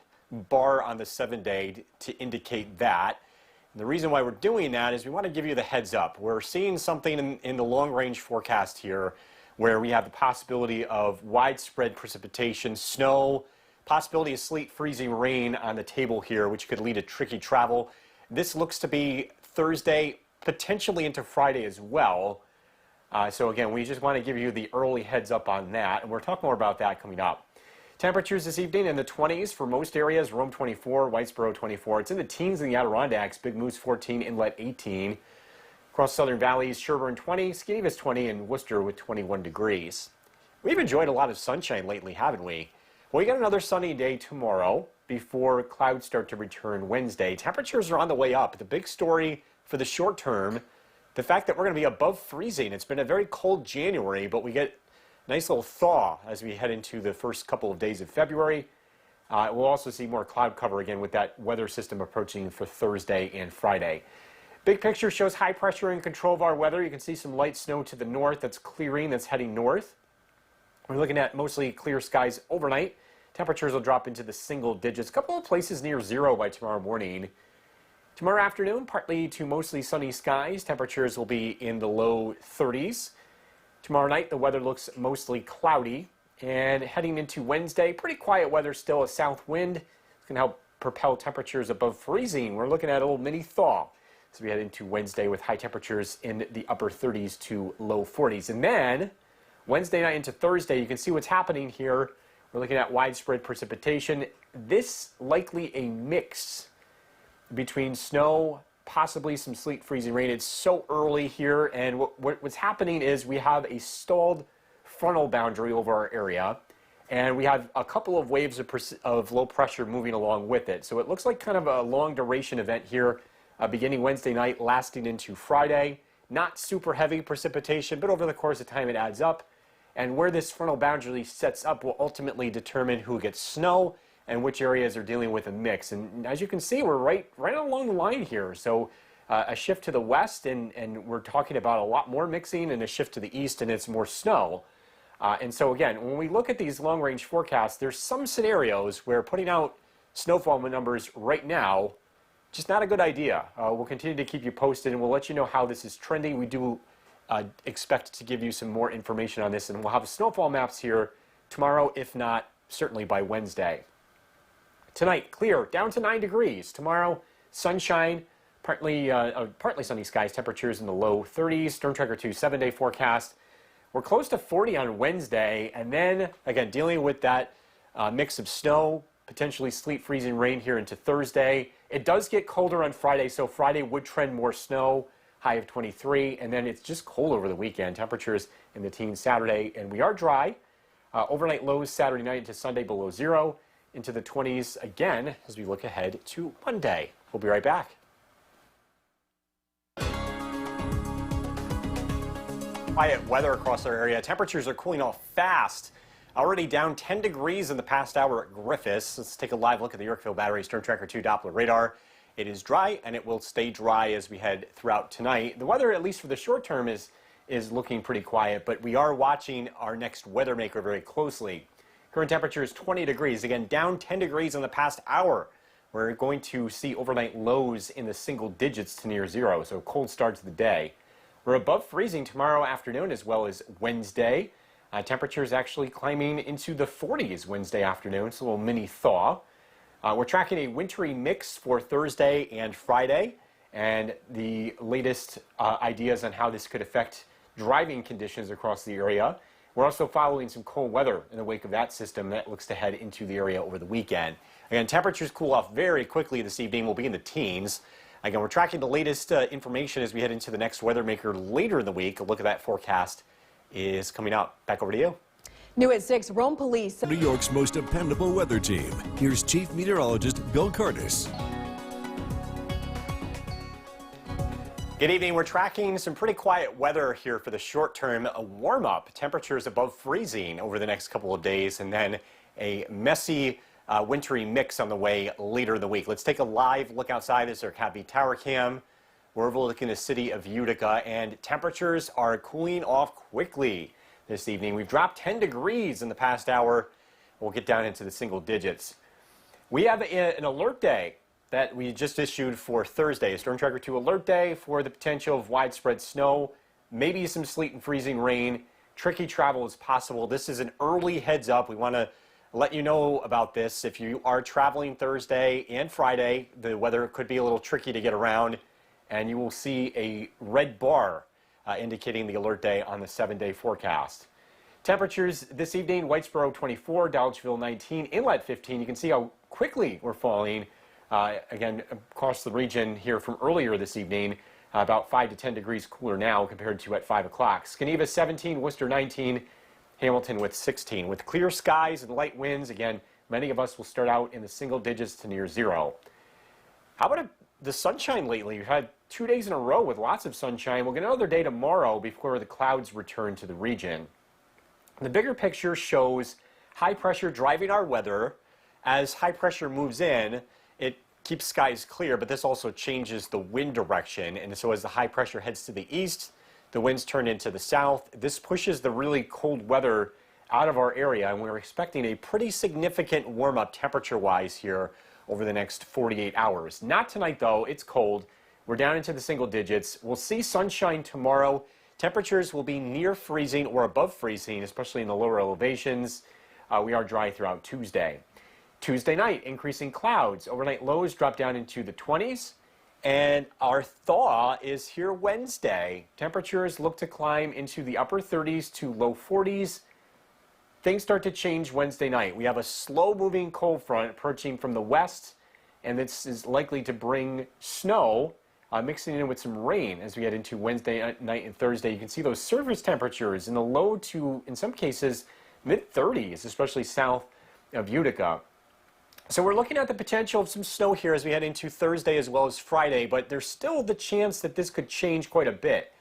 S5: bar on the 7-day to indicate that. And the reason why we're doing that is we want to give you the heads up. We're seeing something in the long-range forecast here where we have the possibility of widespread precipitation, snow, possibility of sleet, freezing rain on the table here, which could lead to tricky travel. This looks to be Thursday, potentially into Friday as well. So again, we just want to give you the early heads up on that, and we'll talk more about that coming up. Temperatures this evening in the 20s for most areas. Rome 24, Whitesboro 24. It's in the teens in the Adirondacks. Big Moose 14, Inlet 18. Across Southern Valleys, Sherburne 20, Skeevis 20, and Worcester with 21 degrees. We've enjoyed a lot of sunshine lately, haven't we? Well, we got another sunny day tomorrow before clouds start to return Wednesday. Temperatures are on the way up. The big story for the short term, the fact that we're going to be above freezing. It's been a very cold January, but we get a nice little thaw as we head into the first couple of days of February. We'll also see more cloud cover again with that weather system approaching for Thursday and Friday. Big picture shows high pressure in control of our weather. You can see some light snow to the north that's clearing, that's heading north. We're looking at mostly clear skies overnight. Temperatures will drop into the single digits. A couple of places near zero by tomorrow morning. Tomorrow afternoon, partly to mostly sunny skies. Temperatures will be in the low 30s. Tomorrow night, the weather looks mostly cloudy. And heading into Wednesday, pretty quiet weather still. A south wind. It's going to help propel temperatures above freezing. We're looking at a little mini thaw as we head into Wednesday with high temperatures in the upper 30s to low 40s. And then Wednesday night into Thursday, you can see what's happening here. We're looking at widespread precipitation. This likely a mix between snow, possibly some sleet, freezing rain. It's so early here, and what's happening is we have a stalled frontal boundary over our area, and we have a couple of waves of low pressure moving along with it. So it looks like kind of a long duration event here, beginning Wednesday night, lasting into Friday. Not super heavy precipitation, but over the course of time it adds up. And where this frontal boundary sets up will ultimately determine who gets snow and which areas are dealing with a mix. And as you can see, we're right along the line here. So a shift to the west, and we're talking about a lot more mixing, and a shift to the east, and it's more snow. And so again, when we look at these long-range forecasts, there's some scenarios where putting out snowfall numbers right now, just not a good idea. We'll continue to keep you posted, and we'll let you know how this is trending. We do expect to give you some more information on this, and we'll have snowfall maps here tomorrow, if not certainly by Wednesday. Tonight, clear, down to 9 degrees. Tomorrow, sunshine, partly sunny skies, temperatures in the low 30s. Storm Tracker 2 7-day forecast. We're close to 40 on Wednesday, and then, again, dealing with that mix of snow, potentially sleet, freezing rain here into Thursday. It does get colder on Friday, so Friday would trend more snow, high of 23, and then it's just cold over the weekend. Temperatures in the teens Saturday, and we are dry. Overnight lows Saturday night into Sunday below zero. Into the 20s again as we look ahead to Monday. We'll be right back. Quiet weather across our area. Temperatures are cooling off fast. Already down 10 degrees in the past hour at Griffiths. Let's take a live look at the Yorkville Battery Storm Tracker 2 Doppler radar. It is dry, and it will stay dry as we head throughout tonight. The weather, at least for the short term, is looking pretty quiet, but we are watching our next weather maker very closely. Current temperature is 20 degrees, again down 10 degrees in the past hour. We're going to see overnight lows in the single digits to near zero, so cold start to the day. We're above freezing tomorrow afternoon as well as Wednesday. Temperatures actually climbing into the 40s Wednesday afternoon, so a little mini thaw. We're tracking a wintry mix for Thursday and Friday, and the latest ideas on how this could affect driving conditions across the area. We're also following some cold weather in the wake of that system that looks to head into the area over the weekend. Again, temperatures cool off very quickly this evening. We'll be in the teens. Again, we're tracking the latest information as we head into the next weather maker later in the week. A look at that forecast is coming up. Back over to you.
S7: New at 6, Rome Police.
S3: New York's most dependable weather team. Here's Chief Meteorologist Bill Curtis.
S5: Good evening. We're tracking some pretty quiet weather here for the short term. A warm-up, temperatures above freezing over the next couple of days, and then a messy wintry mix on the way later in the week. Let's take a live look outside. This is our Cappy Tower Cam. We're overlooking the city of Utica, and temperatures are cooling off quickly this evening. We've dropped 10 degrees in the past hour. We'll get down into the single digits. We have an alert day that we just issued for Thursday, Storm Tracker 2 alert day for the potential of widespread snow, maybe some sleet and freezing rain. Tricky travel is possible. This is an early heads up. We want to let you know about this. If you are traveling Thursday and Friday, the weather could be a little tricky to get around, and you will see a red bar indicating the alert day on the 7-day forecast. Temperatures this evening, Whitesboro 24, Dolgeville 19, Inlet 15. You can see how quickly we're falling. Again, across the region here from earlier this evening, about 5 to 10 degrees cooler now compared to at 5 o'clock. Geneva 17, Worcester 19, Hamilton with 16. With clear skies and light winds, again, many of us will start out in the single digits to near zero. How about the sunshine lately? We've had 2 days in a row with lots of sunshine. We'll get another day tomorrow before the clouds return to the region. The bigger picture shows high pressure driving our weather. As high pressure moves in, it keeps skies clear, but this also changes the wind direction. And so as the high pressure heads to the east, the winds turn into the south. This pushes the really cold weather out of our area, and we're expecting a pretty significant warm-up temperature-wise here over the next 48 hours. Not tonight, though. It's cold. We're down into the single digits. We'll see sunshine tomorrow. Temperatures will be near freezing or above freezing, especially in the lower elevations. We are dry throughout Tuesday. Tuesday night, increasing clouds. Overnight lows drop down into the 20s. And our thaw is here Wednesday. Temperatures look to climb into the upper 30s to low 40s. Things start to change Wednesday night. We have a slow-moving cold front approaching from the west, and this is likely to bring snow, mixing in with some rain as we get into Wednesday night and Thursday. You can see those surface temperatures in the low to, in some cases, mid-30s, especially south of Utica. So we're looking at the potential of some snow here as we head into Thursday as well as Friday, but there's still the chance that this could change quite a bit.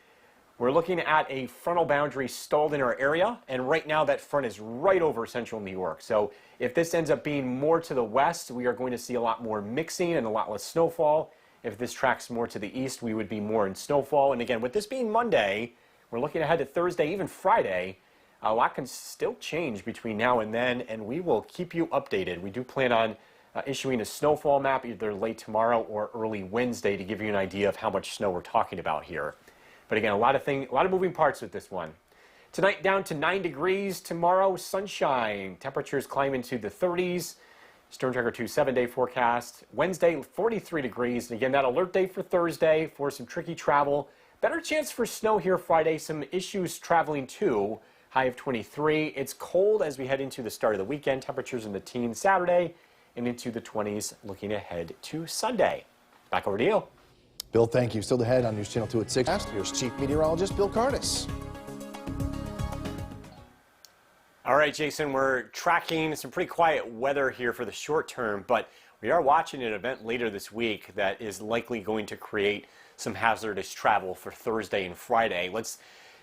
S5: We're looking at a frontal boundary stalled in our area, and right now that front is right over central New York. So if this ends up being more to the west, we are going to see a lot more mixing and a lot less snowfall. If this tracks more to the east, we would be more in snowfall. And again, with this being Monday, we're looking ahead to Thursday, even Friday. A lot can still change between now and then, and we will keep you updated. We do plan on issuing a snowfall map either late tomorrow or early Wednesday to give you an idea of how much snow we're talking about here. But again, a lot of moving parts with this one. Tonight down to 9 degrees. Tomorrow, sunshine. Temperatures climb into the 30s. Storm Tracker 2 7-day forecast. Wednesday, 43 degrees. And again, that alert day for Thursday for some tricky travel. Better chance for snow here Friday. Some issues traveling too. High of 23. It's cold as we head into the start of the weekend. Temperatures in the teens Saturday and into the 20s looking ahead to Sunday. Back over to you.
S6: Bill, thank you. Still ahead on News Channel 2 at 6. Here's Chief Meteorologist Bill Curtis.
S5: All right, Jason, we're tracking some pretty quiet weather here for the short term, but we are watching an event later this week that is likely going to create some hazardous travel for Thursday and Friday. Let's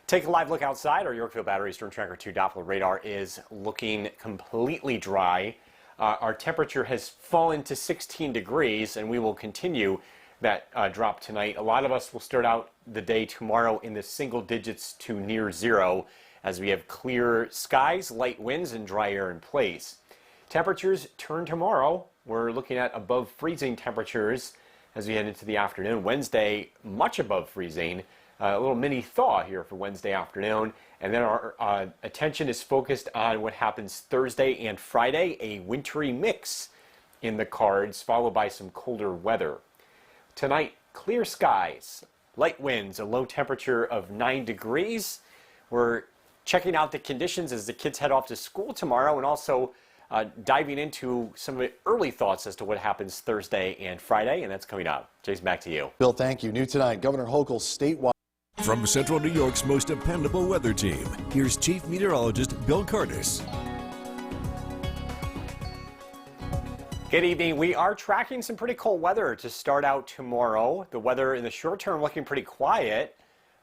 S5: take a live look outside. Our Yorkville Battery Storm Tracker 2 Doppler radar is looking completely dry. Our temperature has fallen to 16 degrees, and we will continue that drop tonight. A lot of us will start out the day tomorrow in the single digits to near zero as we have clear skies, light winds, and dry air in place. Temperatures turn tomorrow. We're looking at above freezing temperatures as we head into the afternoon. Wednesday, much above freezing. A little mini thaw here for Wednesday afternoon. And then our attention is focused on what happens Thursday and Friday, a wintry mix in the cards, followed by some colder weather. Tonight, clear skies, light winds, a low temperature of 9 degrees. We're checking out the conditions as the kids head off to school tomorrow, and also diving into some of the early thoughts as to what happens Thursday and Friday, and that's coming up. Jason, back to you.
S6: Bill, thank you. New tonight, Governor Hochul's statewide
S3: From Central New York's most dependable weather team, here's Chief Meteorologist Bill Curtis.
S5: Good evening. We are tracking some pretty cold weather to start out tomorrow. The weather in the short term looking pretty quiet.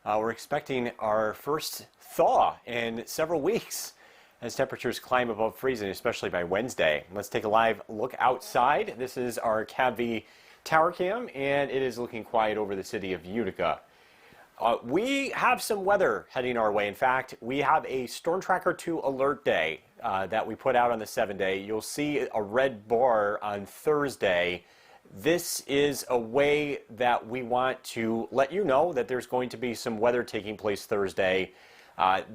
S5: We're expecting our first thaw in several weeks as temperatures climb above freezing, especially by Wednesday. Let's take a live look outside. This is our CAV tower cam, and it is looking quiet over the city of Utica. We have some weather heading our way. In fact, we have a Storm Tracker 2 alert day that we put out on the 7-day. You'll see a red bar on Thursday. This is a way that we want to let you know that there's going to be some weather taking place Thursday.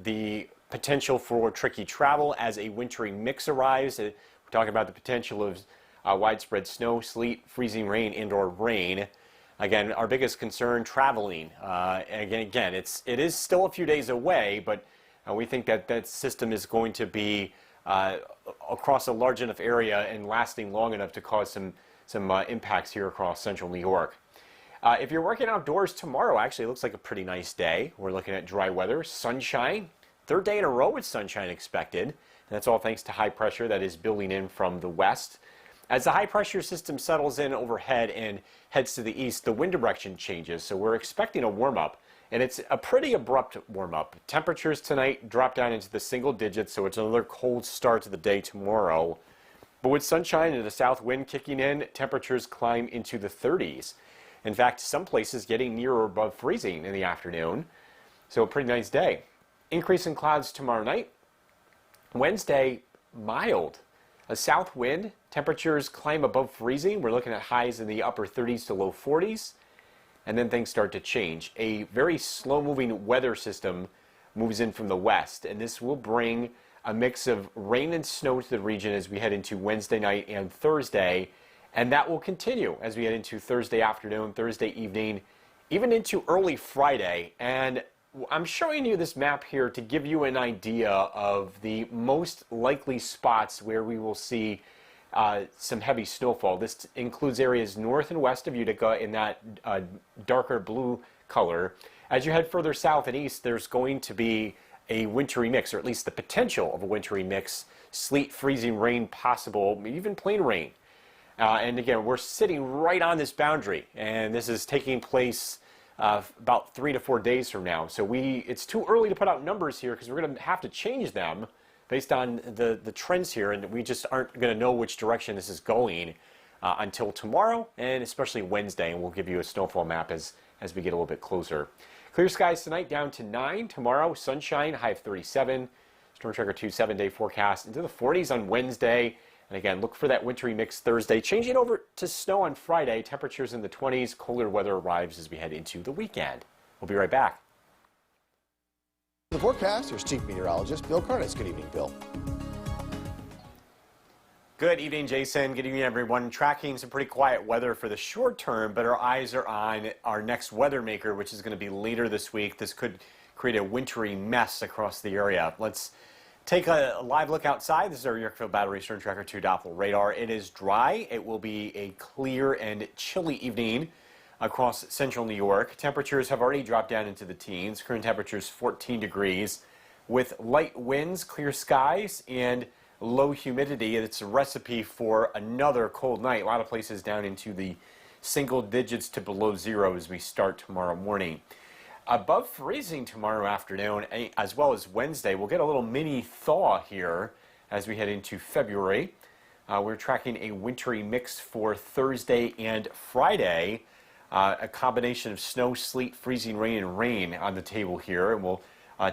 S5: The potential for tricky travel as a wintry mix arrives. We're talking about the potential of widespread snow, sleet, freezing rain, and/or rain. Again, our biggest concern, traveling. Again, it is still a few days away, but we think that that system is going to be across a large enough area and lasting long enough to cause some impacts here across central New York. If you're working outdoors tomorrow, actually it looks like a pretty nice day. We're looking at dry weather, sunshine. Third day in a row with sunshine expected. And that's all thanks to high pressure that is building in from the west. As the high pressure system settles in overhead and heads to the east, the wind direction changes, so we're expecting a warm-up, and it's a pretty abrupt warm-up. Temperatures tonight drop down into the single digits, so it's another cold start to the day tomorrow. But with sunshine and the south wind kicking in, temperatures climb into the 30s. In fact, some places getting near or above freezing in the afternoon, so a pretty nice day. Increase in clouds tomorrow night. Wednesday, mild. A south wind, temperatures climb above freezing. We're looking at highs in the upper 30s to low 40s. And then things start to change. A very slow-moving weather system moves in from the west, and this will bring a mix of rain and snow to the region as we head into Wednesday night and Thursday. And that will continue as we head into Thursday afternoon, Thursday evening, even into early Friday. And I'm showing you this map here to give you an idea of the most likely spots where we will see some heavy snowfall. This includes areas north and west of Utica in that darker blue color. As you head further south and east, there's going to be a wintry mix, or at least the potential of a wintry mix. Sleet, freezing rain possible, even plain rain. And again, we're sitting right on this boundary, and this is taking place about 3 to 4 days from now. So it's too early to put out numbers here because we're going to have to change them based on the trends here, and we just aren't going to know which direction this is going until tomorrow and especially Wednesday, and we'll give you a snowfall map as we get a little bit closer. Clear skies tonight down to 9. Tomorrow, sunshine, high of 37. Storm Tracker 2 7-day forecast into the 40s on Wednesday. And again, look for that wintry mix Thursday. Changing over to snow on Friday. Temperatures in the 20s. Colder weather arrives as we head into the weekend. We'll be right back.
S6: The forecast, here's Chief Meteorologist Bill Curtis. Good evening, Bill.
S5: Good evening, Jason. Good evening, everyone. Tracking some pretty quiet weather for the short term, but our eyes are on our next weather maker, which is going to be later this week. This could create a wintry mess across the area. Let's take a live look outside. This is our Yorkville Battery Storm Tracker 2 Doppler radar. It is dry. It will be a clear and chilly evening across central New York. Temperatures have already dropped down into the teens. Current temperatures 14 degrees with light winds, clear skies, and low humidity. It's a recipe for another cold night. A lot of places down into the single digits to below zero as we start tomorrow morning. Above freezing tomorrow afternoon, as well as Wednesday. We'll get a little mini thaw here as we head into February. We're tracking a wintry mix for Thursday and Friday. A combination of snow, sleet, freezing rain, and rain on the table here. And we'll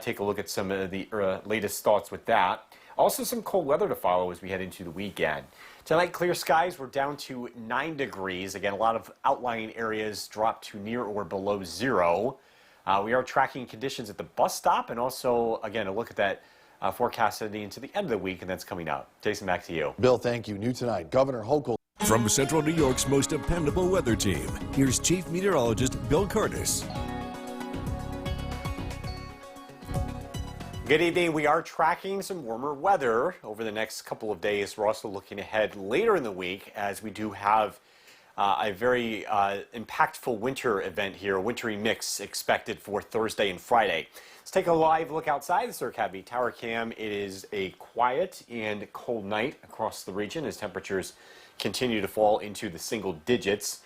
S5: take a look at some of the latest thoughts with that. Also some cold weather to follow as we head into the weekend. Tonight, clear skies. We're down to 9 degrees. Again, a lot of outlying areas drop to near or below zero. We are tracking conditions at the bus stop, and also, again, a look at that forecast heading into the end of the week, and that's coming up. Jason, back to you.
S6: Bill, thank you. New tonight, Governor Hochul.
S3: From Central New York's most dependable weather team, here's Chief Meteorologist Bill Curtis.
S5: Good evening. We are tracking some warmer weather over the next couple of days. We're also looking ahead later in the week as we do have a very impactful winter event here, a wintry mix expected for Thursday and Friday. Let's take a live look outside the Surcavy Tower Cam. It is a quiet and cold night across the region as temperatures continue to fall into the single digits.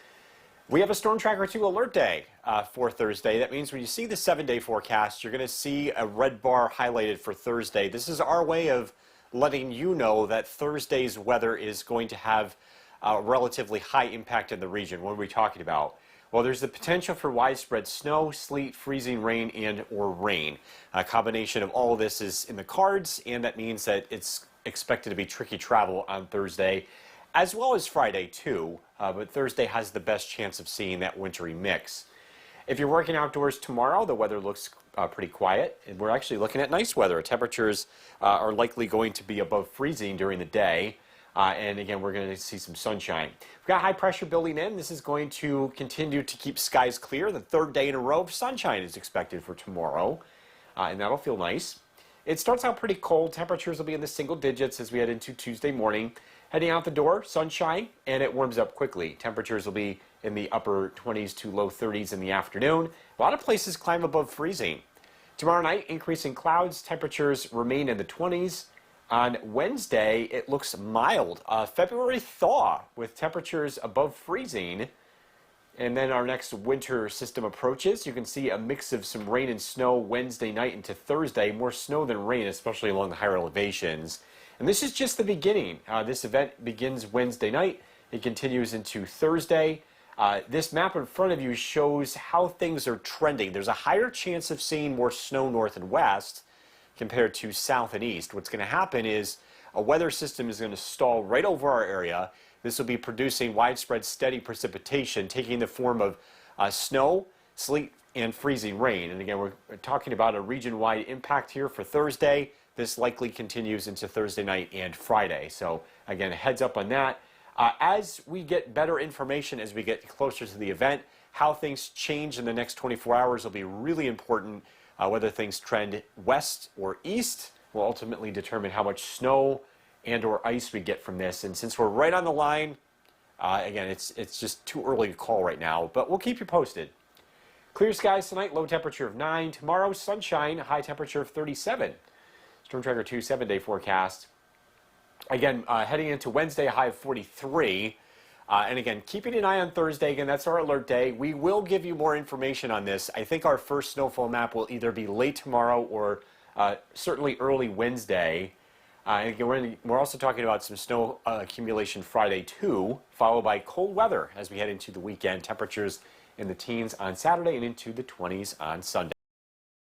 S5: We have a Storm Tracker 2 alert day for Thursday. That means when you see the 7-day forecast, you're going to see a red bar highlighted for Thursday. This is our way of letting you know that Thursday's weather is going to have a relatively high impact in the region. What are we talking about? Well, there's the potential for widespread snow, sleet, freezing rain, and or rain. A combination of all of this is in the cards, and that means that it's expected to be tricky travel on Thursday, as well as Friday too, but Thursday has the best chance of seeing that wintry mix. If you're working outdoors tomorrow, the weather looks pretty quiet, and we're actually looking at nice weather. Temperatures are likely going to be above freezing during the day. And again, we're going to see some sunshine. We've got high pressure building in. This is going to continue to keep skies clear. The third day in a row of sunshine is expected for tomorrow, and that'll feel nice. It starts out pretty cold. Temperatures will be in the single digits as we head into Tuesday morning. Heading out the door, sunshine, and it warms up quickly. Temperatures will be in the upper 20s to low 30s in the afternoon. A lot of places climb above freezing. Tomorrow night, increasing clouds. Temperatures remain in the 20s. On Wednesday, it looks mild. February thaw with temperatures above freezing. And then our next winter system approaches. You can see a mix of some rain and snow Wednesday night into Thursday. More snow than rain, especially along the higher elevations. And this is just the beginning. This event begins Wednesday night. It continues into Thursday. This map in front of you shows how things are trending. There's a higher chance of seeing more snow north and west compared to south and east. What's going to happen is a weather system is going to stall right over our area. This will be producing widespread steady precipitation, taking the form of snow, sleet, and freezing rain. And again, we're talking about a region-wide impact here for Thursday. This likely continues into Thursday night and Friday. So again, a heads up on that. As we get better information, as we get closer to the event, how things change in the next 24 hours will be really important. Whether things trend west or east will ultimately determine how much snow and or ice we get from this. And since we're right on the line, again, it's just too early to call right now, but we'll keep you posted. Clear skies tonight, low temperature of 9. Tomorrow, sunshine, high temperature of 37. Storm Tracker 2 7-day forecast. Again, heading into Wednesday, a high of 43. And again, keeping an eye on Thursday. Again, that's our alert day. We will give you more information on this. I think our first snowfall map will either be late tomorrow or certainly early Wednesday. And again, we're also talking about some snow accumulation Friday too, followed by cold weather as we head into the weekend. Temperatures in the teens on Saturday and into the 20s on Sunday.